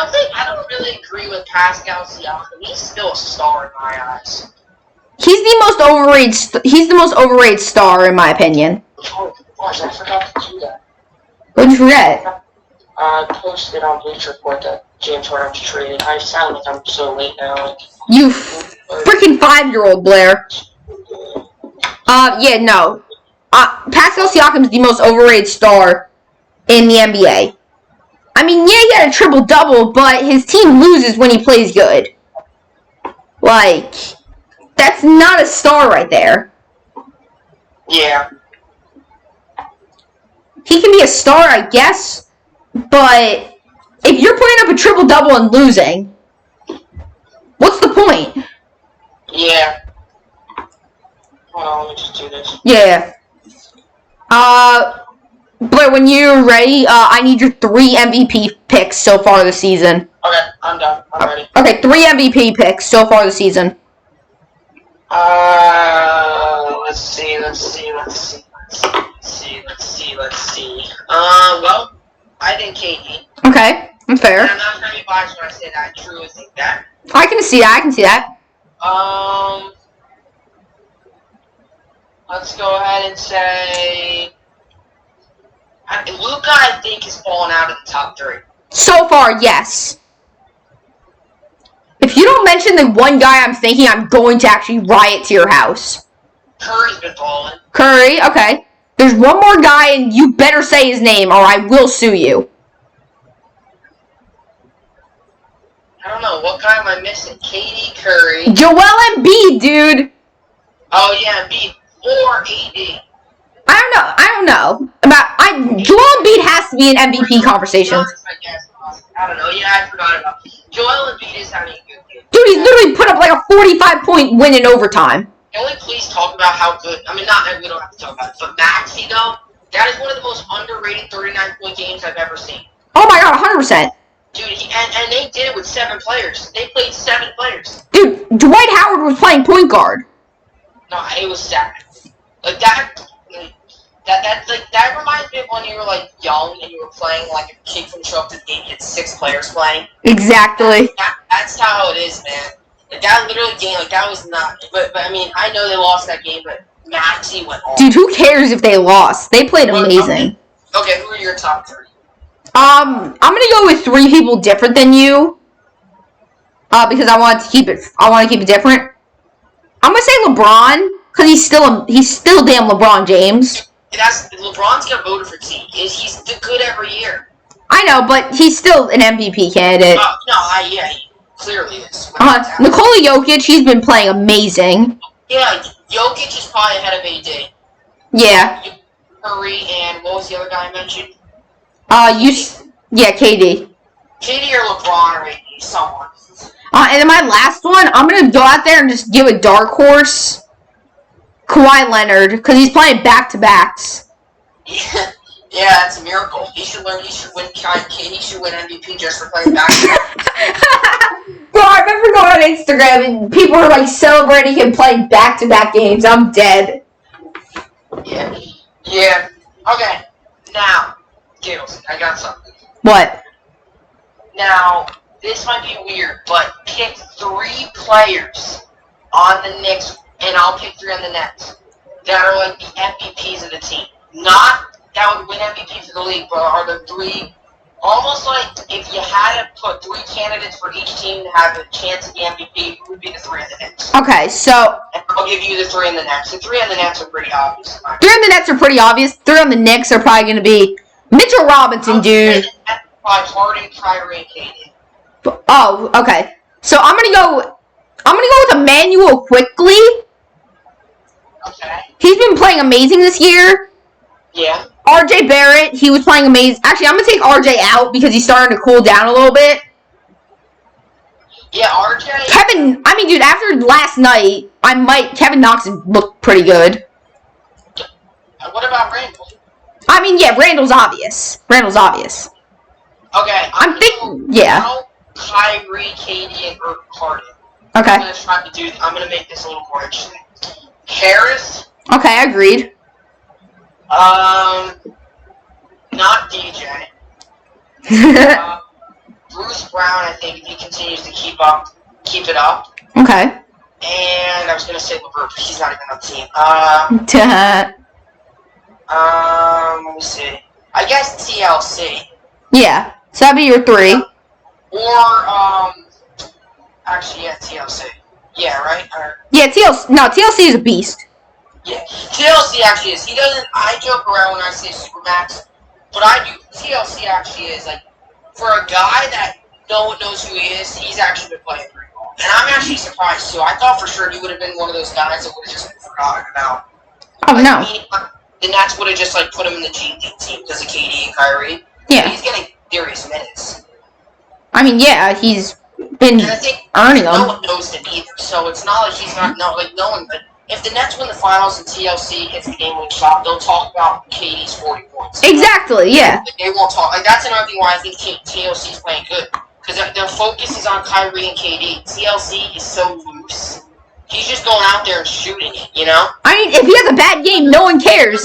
Speaker 2: don't really agree with Pascal Siakam. He's still a star in my eyes.
Speaker 1: He's the most overrated star in my opinion.
Speaker 2: Oh gosh, I forgot to do that.
Speaker 1: What'd you forget?
Speaker 2: I posted on Bleacher Report that James Harden was traded. I sound like I'm so late now.
Speaker 1: You freaking 5-year-old, Blair. Yeah, no. Pascal Siakam is the most overrated star in the NBA. I mean, yeah, he had a triple-double, but his team loses when he plays good. Like, that's not a star right there.
Speaker 2: Yeah.
Speaker 1: He can be a star, I guess, but if you're putting up a triple-double and losing, what's the point?
Speaker 2: Yeah. Hold on, let me just do this.
Speaker 1: Yeah. Blair, when you're ready, I need your 3 MVP picks so far this season.
Speaker 2: Okay, I'm done. I'm ready.
Speaker 1: Okay, 3 MVP picks so far this season.
Speaker 2: Let's see. Well, I think KD.
Speaker 1: Okay, I'm fair.
Speaker 2: And I'm not trying to be biased when I say that. I truly think that.
Speaker 1: I can see that.
Speaker 2: Let's go ahead and say Luka, I think, has fallen out of the top 3.
Speaker 1: So far, yes. If you don't mention the one guy I'm thinking, I'm going to actually riot to your house.
Speaker 2: Curry's been falling.
Speaker 1: Curry, okay. There's one more guy, and you better say his name, or I will sue you.
Speaker 2: I don't know. What guy am I missing? KD, Curry.
Speaker 1: Joel Embiid, dude.
Speaker 2: Oh, yeah, Embiid. Or AD.
Speaker 1: I don't know. Joel Embiid has to be in MVP conversations.
Speaker 2: I guess. I don't know. Yeah, I forgot about it. Joel Embiid is having a good game.
Speaker 1: Dude, he's literally put up like a 45-point win in overtime.
Speaker 2: Can we please talk about how good? I mean, not we don't have to talk about it, but Maxey though, that is one of the most underrated 39-point games I've ever seen.
Speaker 1: Oh my god, 100%.
Speaker 2: Dude, and they did it with 7 players. They played 7 players.
Speaker 1: Dude, Dwight Howard was playing point guard.
Speaker 2: No, it was 7. Like that reminds me of
Speaker 3: when you were like young and you were playing like a kid from show up to the game, you had 6 players playing.
Speaker 1: Exactly.
Speaker 3: That's how it is, man. Like, that literally game, like that was not. But I mean, I know they lost that game, but Maxie went off.
Speaker 1: Dude, who cares if they lost? They played amazing.
Speaker 3: Okay, who are your top 3?
Speaker 1: I'm gonna go with 3 people different than you. Because I want to keep it. I want to keep it different. I'm gonna say LeBron because he's still damn LeBron James.
Speaker 3: LeBron's got voted for T. He's good every year.
Speaker 1: I know, but he's still an MVP candidate.
Speaker 3: Yeah, he clearly is.
Speaker 1: Nikola Jokic, he's been playing amazing.
Speaker 3: Yeah, Jokic is probably ahead of AD.
Speaker 1: Yeah.
Speaker 3: Curry and what was the other guy I mentioned?
Speaker 1: KD.
Speaker 3: KD or LeBron or AD, someone.
Speaker 1: And then my last one, I'm gonna go out there and just give a dark horse. Kawhi Leonard, because he's playing back-to-backs.
Speaker 3: Yeah, that's a miracle. He should win. He should win MVP just for playing back-to-backs.
Speaker 1: Bro, I remember going on Instagram and people were like celebrating him playing back-to-back games. I'm dead.
Speaker 3: Yeah. Okay. Now, Giggles, I got something.
Speaker 1: What?
Speaker 3: Now, this might be weird, but pick 3 players on the Knicks, and I'll pick 3 on the Nets that are like the MVPs of the team. Not that would win MVP for the league, but are the 3 almost like if you had to put 3 candidates for each team to have a chance at the MVP, who would be the 3 on the Nets?
Speaker 1: Okay, so
Speaker 3: And I'll give you the 3 on the Nets. The 3 on the Nets are pretty obvious.
Speaker 1: 3 on the Nets are pretty obvious. 3 on the Knicks are probably going to be Mitchell Robinson, dude.
Speaker 3: Probably Harden, Kyrie, and KD.
Speaker 1: Oh, okay. So I'm gonna go with Emmanuel quickly.
Speaker 3: Okay.
Speaker 1: He's been playing amazing this year.
Speaker 3: Yeah.
Speaker 1: RJ Barrett, he was playing amazing. Actually, I'm gonna take RJ out because he's starting to cool down a little bit.
Speaker 3: Yeah, RJ.
Speaker 1: Dude, after last night, Kevin Knox looked pretty good.
Speaker 3: What about Randall?
Speaker 1: Randall's obvious.
Speaker 3: Okay,
Speaker 1: I'm thinking, yeah.
Speaker 3: Kyrie, KD, and Harden.
Speaker 1: Okay.
Speaker 3: I'm gonna make this a little more interesting. Harris.
Speaker 1: Okay, agreed.
Speaker 3: Not DJ. Bruce Brown, I think, if he continues to keep it up.
Speaker 1: Okay.
Speaker 3: And I was gonna say LeBron, but he's not even on the team. Let me see. I guess TLC.
Speaker 1: Yeah. So that'd be your 3.
Speaker 3: Or actually, yeah, TLC. Yeah, right?
Speaker 1: Yeah, TLC is a beast.
Speaker 3: Yeah, TLC actually is. He doesn't. I joke around when I say Supermax, but I do. TLC actually is like for a guy that no one knows who he is. He's actually been playing pretty well, and I'm actually surprised too. I thought for sure he would have been one of those guys that would have just been forgotten about.
Speaker 1: Oh no!
Speaker 3: The Nets would have just like put him in the G League team because of KD and Kyrie.
Speaker 1: Yeah,
Speaker 3: he's getting serious minutes.
Speaker 1: Yeah, he's been earning them.
Speaker 3: No one knows him either, so it's not like he's not no one. But if the Nets win the finals and TLC hits the game-winning shot, they'll talk about KD's 40 points.
Speaker 1: Exactly, yeah.
Speaker 3: They won't talk. Like that's another thing why I think TLC's playing good because their focus is on Kyrie and KD. TLC is so loose. He's just going out there and shooting it, you know?
Speaker 1: If he has a bad game, no one cares.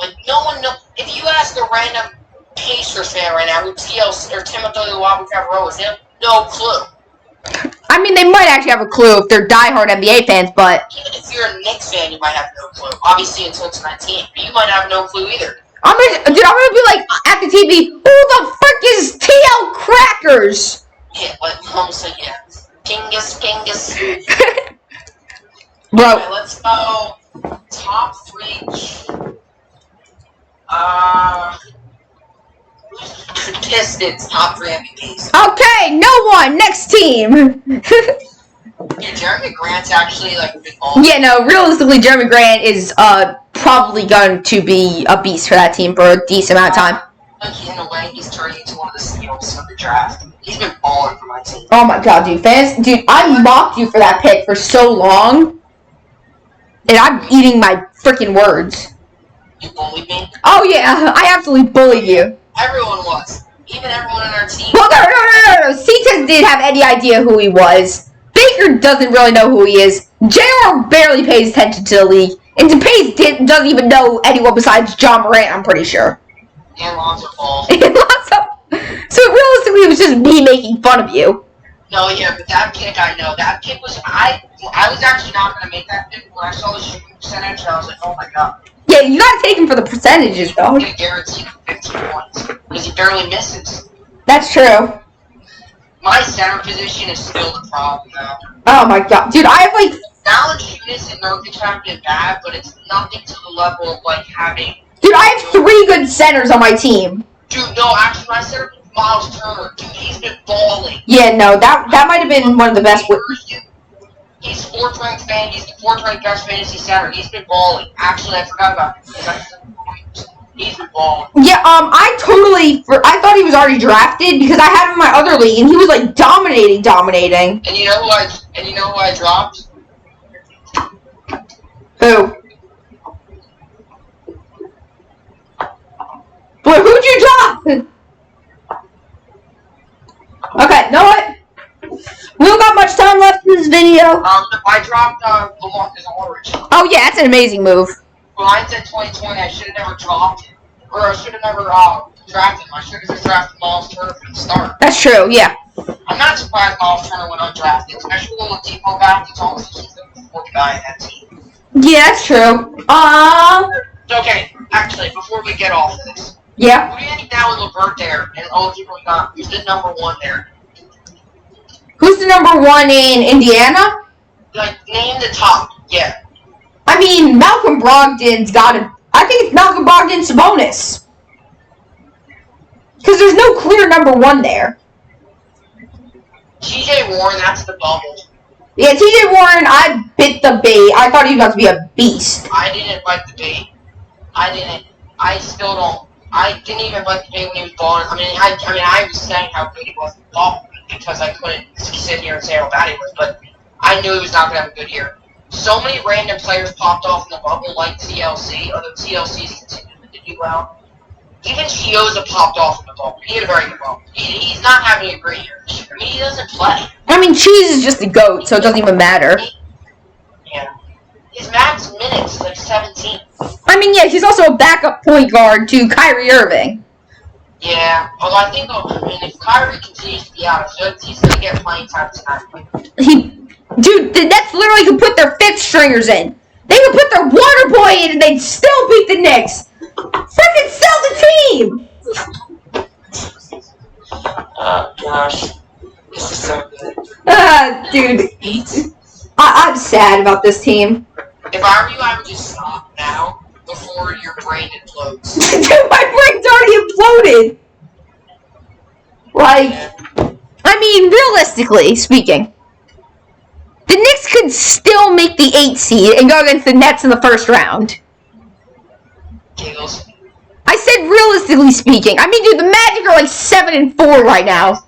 Speaker 3: Like, no one knows. If you ask a random Pacers fan right now who TLC or Timothy Luwawu-Cabarrot is, they have no clue.
Speaker 1: They might actually have a clue if they're diehard NBA fans, but...
Speaker 3: Even if you're a Knicks fan, you might have no clue. Obviously, until tonight's game. But you might have no clue either.
Speaker 1: I'm gonna be like, at the TV, who the frick is TL Crackers?
Speaker 3: Yeah, like, almost like, yeah. Pingus.
Speaker 1: Bro.
Speaker 3: Okay, let's go top 3. Pistons, top 3 MVPs.
Speaker 1: Okay, no one. Next team.
Speaker 3: Yeah, Jeremy Grant's actually, like, been all.
Speaker 1: Yeah, no, realistically, Jeremy Grant is, probably going to be a beast for that team for a decent amount of time.
Speaker 3: Like, in a way, he's turning into one of the steals of the draft. He's been balling for my team.
Speaker 1: Oh my god, dude. I mocked you for that pick for so long. And I'm eating my freaking words.
Speaker 3: You bullied me?
Speaker 1: Oh yeah, I absolutely bullied you.
Speaker 3: Everyone was. Even everyone on our team.
Speaker 1: Well, no. C-Test didn't have any idea who he was. Baker doesn't really know who he is. JR barely pays attention to the league. And DePace doesn't even know anyone besides John Morant, I'm pretty sure.
Speaker 3: And Lonzo Ball.
Speaker 1: So realistically, it was just me making fun of you.
Speaker 3: No, yeah, but that pick, I know. That pick was... I was actually not going to make that pick. When I saw the shooting percentage, I was like, oh my god.
Speaker 1: Yeah, you gotta take him for the percentages, though.
Speaker 3: I'm going to guarantee 15 points. Because he barely misses.
Speaker 1: That's true.
Speaker 3: My center position is still the problem, though.
Speaker 1: Oh my god. Dude, I have like...
Speaker 3: Valanciunas and Nurkic have been bad, but it's nothing to the level of, like, having...
Speaker 1: Dude, I have 3 good centers on my team.
Speaker 3: Dude, no, actually, my center is Miles Turner. Dude, he's been balling.
Speaker 1: Yeah, no, that might have been one of the best...
Speaker 3: He's 4th ranked fan. He's the 4th ranked best fantasy center. He's been balling. Actually, I forgot about him. He's been balling.
Speaker 1: Yeah, I thought he was already drafted because I had him in my other league and he was like dominating.
Speaker 3: And you know who I dropped?
Speaker 1: Who? Wait, who'd you drop? Okay, know what? We don't got much time left in this video.
Speaker 3: I dropped LaMarcus Aldridge.
Speaker 1: Oh yeah, that's an amazing move.
Speaker 3: Well, I said 2020. I should have never dropped him, or I should have never drafted him. I should have just drafted Miles Turner from the start.
Speaker 1: That's true. Yeah.
Speaker 3: I'm not surprised Miles Turner went undrafted, especially with Oladipo back. It's almost like he's the 4th guy in that team.
Speaker 1: Yeah, that's true.
Speaker 3: Okay, actually, before we get off of this,
Speaker 1: yeah.
Speaker 3: who do you think now with LeVert there and Oladipo not? Who's the number 1 there?
Speaker 1: Who's the number 1 in Indiana?
Speaker 3: Like, name the top. Yeah.
Speaker 1: I mean, Malcolm Brogdon's got it. I think it's Malcolm Brogdon Sabonis. Because there's no clear number 1 there.
Speaker 3: TJ Warren, that's the bubble.
Speaker 1: Yeah, TJ Warren, I bit the bait. I thought he was about to be a beast.
Speaker 3: I didn't like the bait. I still don't. I didn't even like the bait when he was balling. I mean, I was saying how good he was in the ball because I couldn't sit here and say how bad he was, but I knew he was not going to have a good year. So many random players popped off in the bubble, like TLC, although TLC's continuing to do well. Even Chioza popped off in the bubble. He had a very good bubble. He's not having a great year. I mean, he doesn't play.
Speaker 1: I mean, Cheese is just a goat, so it doesn't even matter.
Speaker 3: Yeah. His max minutes is like 17.
Speaker 1: I mean, yeah, he's also a backup point guard to Kyrie Irving.
Speaker 3: Yeah, although I think, if Kyrie continues to be out, he's going to get playing time tonight.
Speaker 1: Dude, the Nets literally could put their 5th stringers in. They could put their water boy in and they'd still beat the Knicks. Freaking sell the team!
Speaker 3: Oh, gosh. This is so good.
Speaker 1: Dude. I'm sad about this team.
Speaker 3: If I were you, I would just stop now before your brain implodes.
Speaker 1: Dude, my brain's already imploded. Like, I mean, realistically speaking, the Knicks could still make the 8th seed and go against the Nets in the first round.
Speaker 3: Giggles.
Speaker 1: I said realistically speaking. I mean, dude, the Magic are like 7-4 right now.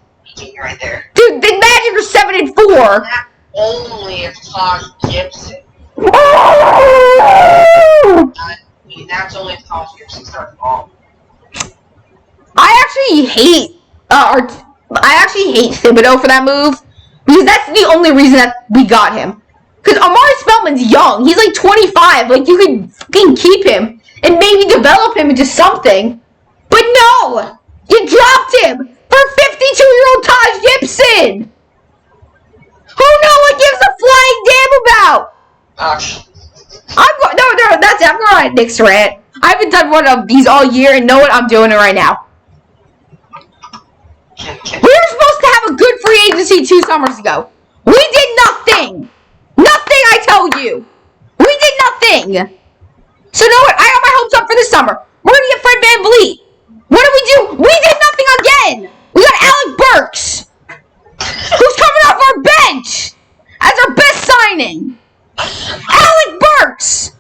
Speaker 3: Right there.
Speaker 1: Dude, the Magic are 7-4.
Speaker 3: That only if Taj Gibson. That's only if Taj Gibson starts ball.
Speaker 1: I actually hate Thibodeau for that move because that's the only reason that we got him. Because Amari Spellman's young; he's like 25. Like you could fucking keep him and maybe develop him into something. But no, you dropped him for 52-year-old Taj Gibson. Who no one gives a flying damn about? That's it. I'm going on a Knicks rant. I haven't done one of these all year, and know what? I'm doing it right now. We were supposed to have a good free agency 2 summers ago. We did nothing. Nothing, I tell you. We did nothing. So know what? I got my hopes up for this summer. We're going to get Fred VanVleet. What did we do? We did nothing again. We got Alec Burks, who's coming off our bench as our best signing. Alec Burks.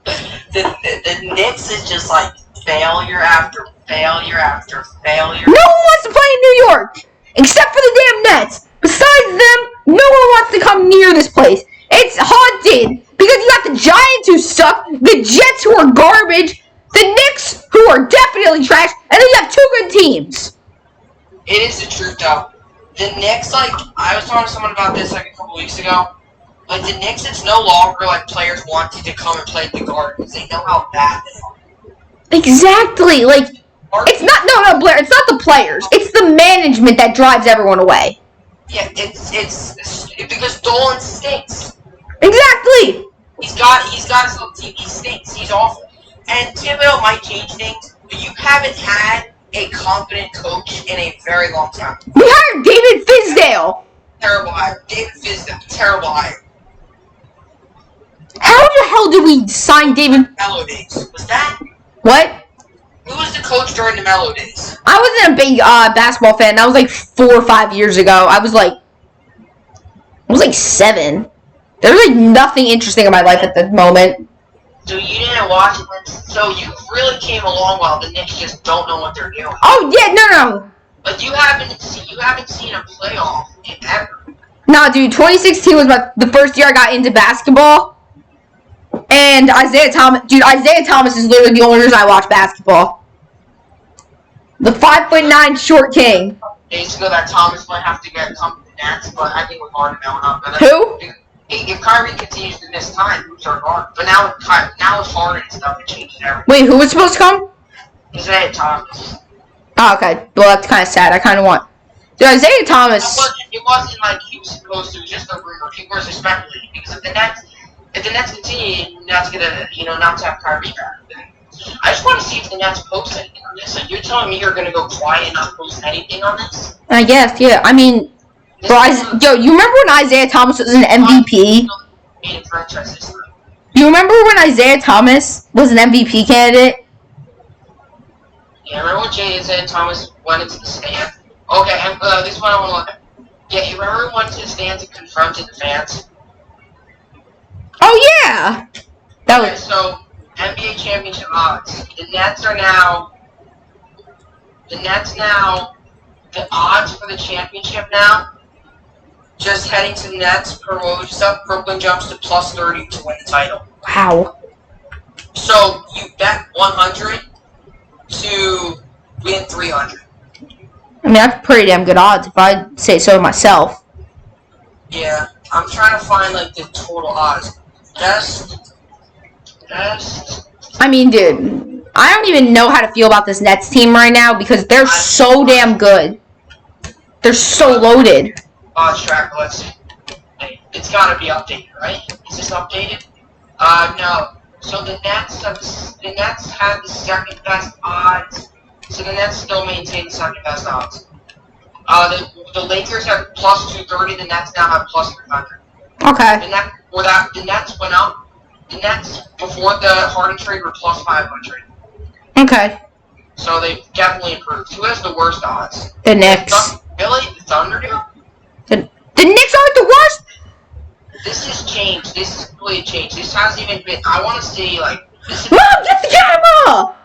Speaker 3: The Knicks is just like failure after failure after failure.
Speaker 1: No one wants to play in New York, except for the damn Nets. Besides them, no one wants to come near this place. It's haunted because you got the Giants who suck, the Jets who are garbage, the Knicks who are definitely trash, and then you have 2 good teams.
Speaker 3: It is the truth, though. The Knicks, like, I was talking to someone about this like a couple weeks ago. Like, the Knicks, it's no longer like players wanting to come and play at the Garden because they know how bad they are.
Speaker 1: Exactly. Like, It's not, no, Blair, it's not the players. It's the management that drives everyone away.
Speaker 2: Yeah, it's because Dolan stinks.
Speaker 1: Exactly.
Speaker 2: He's got his little team. He stinks. He's awful. And Thibodeau might change things, but you haven't had a competent coach in a very long time.
Speaker 1: We hired David Fizdale.
Speaker 2: Terrible hire. David Fizdale. Terrible hire.
Speaker 1: How the hell did we sign David?
Speaker 2: Mellow days. Was that?
Speaker 1: What?
Speaker 2: Who was the coach during the Mellow days?
Speaker 1: I wasn't a big basketball fan. That was like 4 or 5 years ago. I was like 7. There was like nothing interesting in my life at the moment.
Speaker 2: So you didn't watch it. So you really came along while the Knicks just don't know what they're doing.
Speaker 1: Oh yeah, no.
Speaker 2: But you haven't seen a playoff in ever.
Speaker 1: Nah, dude. 2016 was the first year I got into basketball. And Isaiah Thomas is literally the only reason I watch basketball. The 5'9" short king.
Speaker 2: Days ago that Thomas might have to come to the Nets, but I think with Harden going up.
Speaker 1: Who?
Speaker 2: If Kyrie continues to miss time, who's our guard? But now it's Harden and stuff. It changes everything.
Speaker 1: Wait, who was supposed to come?
Speaker 2: Isaiah Thomas.
Speaker 1: Oh, okay. Well, that's kind of sad. I kind of want. Dude, Isaiah Thomas.
Speaker 2: It wasn't like he was supposed to. It was just a rumor. People were speculating because if the Nets continue not to not to have Kyrie back, then I just want to see if the Nets post anything on this. Like you're telling me you're gonna go quiet and not post anything on this?
Speaker 1: I guess, yeah. I mean, bro, you remember when Isaiah Thomas was an MVP? You remember when Isaiah Thomas was an MVP candidate?
Speaker 2: Yeah, remember when Isaiah Thomas went into the stand? Okay, and this one I want to look at. Yeah, you remember when he went to the stands and confronted the fans?
Speaker 1: Oh yeah.
Speaker 2: So NBA championship odds. The Nets now. The odds for the championship now. Just heading to the Nets per Woj Brooklyn jumps to plus 30 to win the title.
Speaker 1: Wow.
Speaker 2: So you bet 100 to win 300.
Speaker 1: I mean, that's pretty damn good odds if I say so myself.
Speaker 2: Yeah, I'm trying to find like the total odds. Best.
Speaker 1: I mean, dude, I don't even know how to feel about this Nets team right now because they're so damn good. They're so loaded.
Speaker 2: Odds tracker, let's see. Hey, it's gotta be updated, right? Is this updated? No. So the Nets have the second best odds. So the Nets still maintain the second best odds. The Lakers have plus 230. The Nets now have plus 300.
Speaker 1: Okay.
Speaker 2: The Nets went up. The Nets before the Harden trade were plus 500.
Speaker 1: Okay.
Speaker 2: So they've definitely improved. Who has the worst odds?
Speaker 1: The Knicks.
Speaker 2: Really? The Thunder do?
Speaker 1: The Knicks aren't the worst?
Speaker 2: This has changed. This has completely changed. This hasn't even been. I want to see, like.
Speaker 1: Mom, get the camera!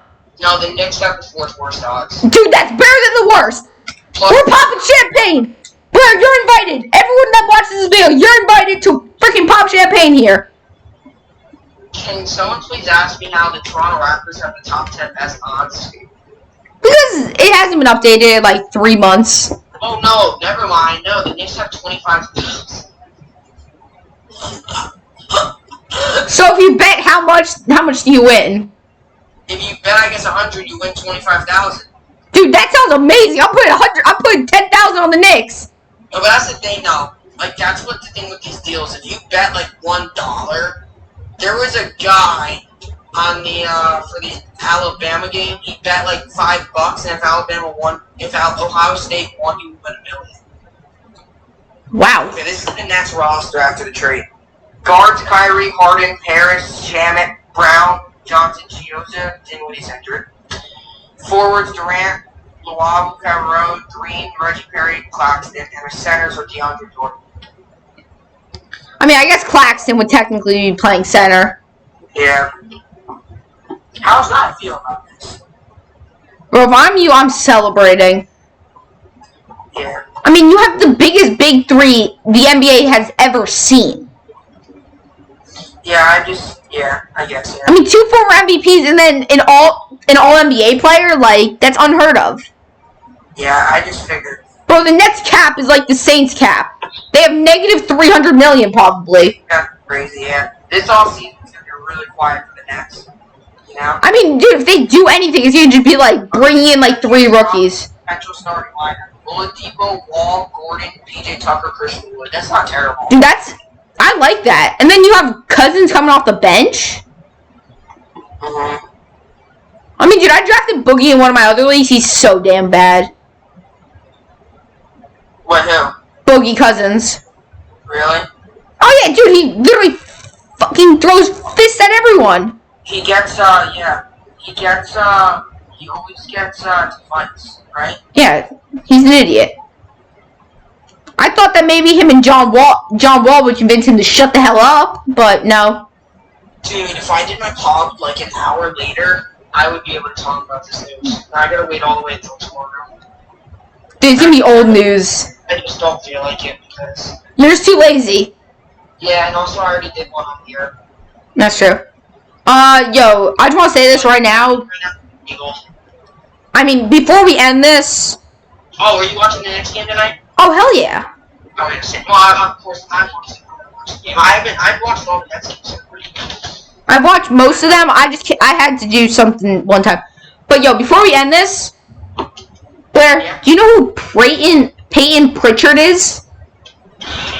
Speaker 2: No, the Knicks have the fourth worst odds.
Speaker 1: Dude, that's better than the worst.
Speaker 2: Plus,
Speaker 1: we're popping champagne. Blair, you're invited. Everyone that watches this video, you're invited to freaking pop champagne here.
Speaker 2: Can someone please ask me how the Toronto Raptors have the top 10 best odds?
Speaker 1: Because it hasn't been updated in like 3 months.
Speaker 2: Oh no, never mind. No, the Knicks have 25,000.
Speaker 1: So if you bet how much do you win?
Speaker 2: If you bet, I guess 100, you win 25,000.
Speaker 1: Dude, that sounds amazing. I'm putting 100. I'm putting 10,000 on the Knicks.
Speaker 2: No, but that's the thing, though. Like that's what the thing with these deals. If you bet like $1, there was a guy on the for the Alabama game. He bet like $5, and if Ohio State won, he would win $1 million.
Speaker 1: Wow.
Speaker 2: Okay, this is the Nets roster after the trade. Guards: Kyrie, Harden, Harris, Shamet, Brown, Johnson, Chioza, Dinwiddie's injured. Forwards: Durant, Luau, Cameron, Green, Reggie Perry, Claxton, and the centers are DeAndre Jordan.
Speaker 1: I mean, I guess Claxton would technically be playing center.
Speaker 2: Yeah. How's that feel about this?
Speaker 1: Bro, if I'm you, I'm celebrating.
Speaker 2: Yeah.
Speaker 1: I mean, you have the biggest big three the NBA has ever seen.
Speaker 2: Yeah, I guess, yeah.
Speaker 1: I mean, 2 former MVPs and then an all NBA player, like, that's unheard of.
Speaker 2: Yeah, I just figured.
Speaker 1: Bro, the Nets cap is like the Saints cap. They have negative 300 million probably.
Speaker 2: That's crazy, yeah. This offseason is going to be really quiet for the Nets.
Speaker 3: now.
Speaker 1: I mean, dude, if they do anything, it's gonna just be like bringing in like 3 rookies.
Speaker 3: Actual starting lineup: Oladipo, Wall, Gordon, PJ Tucker, Christian Wood. That's not terrible.
Speaker 1: Dude, I like that. And then you have Cousins coming off the bench.
Speaker 3: Mm-hmm.
Speaker 1: I mean, dude, I drafted Boogie in one of my other leagues. He's so damn bad.
Speaker 3: What, who?
Speaker 1: Boogie Cousins.
Speaker 3: Really?
Speaker 1: Oh yeah, dude, he literally fucking throws fists at everyone.
Speaker 3: He gets, yeah. He always gets, to fights, right?
Speaker 1: Yeah, he's an idiot. I thought that maybe him and John Wall would convince him to shut the hell up, but no.
Speaker 3: Dude, if I did my pod like an hour later, I would be able to talk about this news. Now I gotta wait all the way until tomorrow.
Speaker 1: Dude, it's gonna be old news.
Speaker 3: I just don't feel like it because...
Speaker 1: You're just too lazy.
Speaker 3: Yeah, and also I already did one on here.
Speaker 1: That's true. Yo, I just want to say this right now.
Speaker 3: Giggles.
Speaker 1: I mean, before we end this...
Speaker 3: Oh, are you watching the next game tonight?
Speaker 1: Oh, hell yeah.
Speaker 3: Oh, yeah. Well, of course, I'm watching the game. I've watched all the Nets games.
Speaker 1: I've watched most of them. I had to do something one time. But yo, before we end this,
Speaker 3: Yeah.
Speaker 1: do you know who Peyton Pritchard is?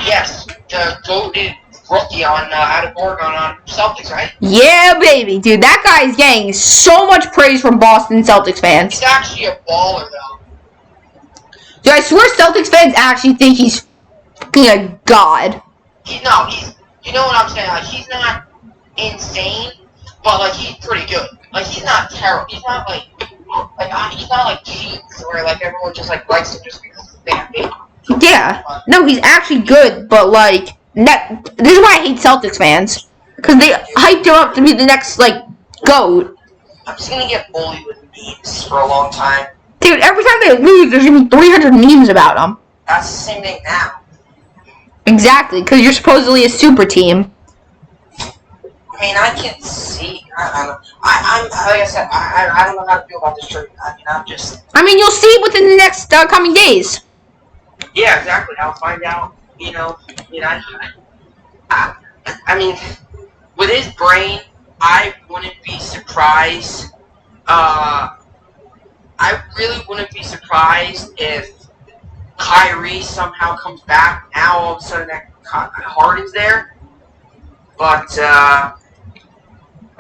Speaker 3: Yes, the goated rookie on out of Oregon on Celtics, right?
Speaker 1: Yeah, baby, dude, that guy is getting so much praise from Boston Celtics fans.
Speaker 3: He's actually a baller, though.
Speaker 1: Dude, I swear Celtics fans actually think he's fucking a god.
Speaker 3: You know what I'm saying? Like, he's not insane, but like he's pretty good. Like he's not terrible. He's not he's not like cheats where like everyone just like likes him just because he's big.
Speaker 1: Yeah, no, he's actually good, but like this is why I hate Celtics fans, because they hyped him up to be the next like GOAT.
Speaker 3: I'm just gonna get bullied with memes for a long time.
Speaker 1: Dude, every time they lose, there's gonna be 300 memes about them.
Speaker 3: That's the same thing now.
Speaker 1: Exactly, because you're supposedly a super team.
Speaker 3: I mean, I can see. I don't know. I'm like I said. I don't know how to feel about this trade. I mean, I'm just.
Speaker 1: I mean, you'll see within the next coming days.
Speaker 3: Yeah, exactly. I'll find out. I mean, with his brain, I wouldn't be surprised. I really wouldn't be surprised if Kyrie somehow comes back. Now all of a sudden that Harden's there. But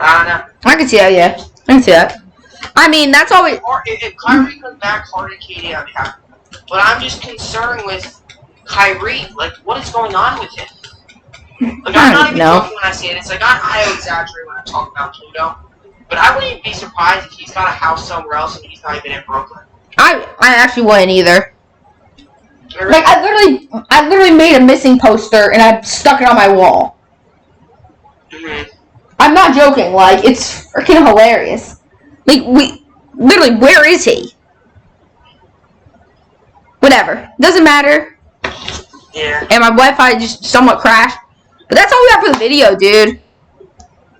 Speaker 3: I don't know.
Speaker 1: I can see that, yeah. I can see that. I mean, that's always...
Speaker 3: If Kyrie comes back, Harden, KD, I'd be happy. But I'm just concerned with Kyrie. Like, what is going on with him? Like, I'm not even joking when I say it. It's like, I exaggerate when I talk about Pluto. But I wouldn't be surprised if he's got a house somewhere else and he's not even in Brooklyn.
Speaker 1: I actually wouldn't either. Like, I literally made a missing poster and I stuck it on my wall.
Speaker 3: Mm-hmm.
Speaker 1: I'm not joking, like, it's freaking hilarious. Like, literally, where is he? Whatever. Doesn't matter.
Speaker 3: Yeah.
Speaker 1: And my Wi-Fi just somewhat crashed. But that's all we have for the video, dude.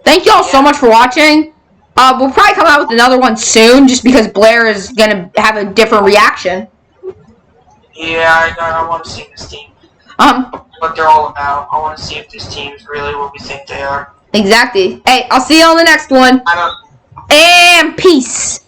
Speaker 1: Thank y'all so much for watching. We'll probably come out with another one soon, just because Blair is gonna have a different reaction.
Speaker 3: Yeah, I want to see this team. What they're all about. I want to see if this team is really what we think they are.
Speaker 1: Exactly. Hey, I'll see you on the next one.
Speaker 3: I don't.
Speaker 1: And peace.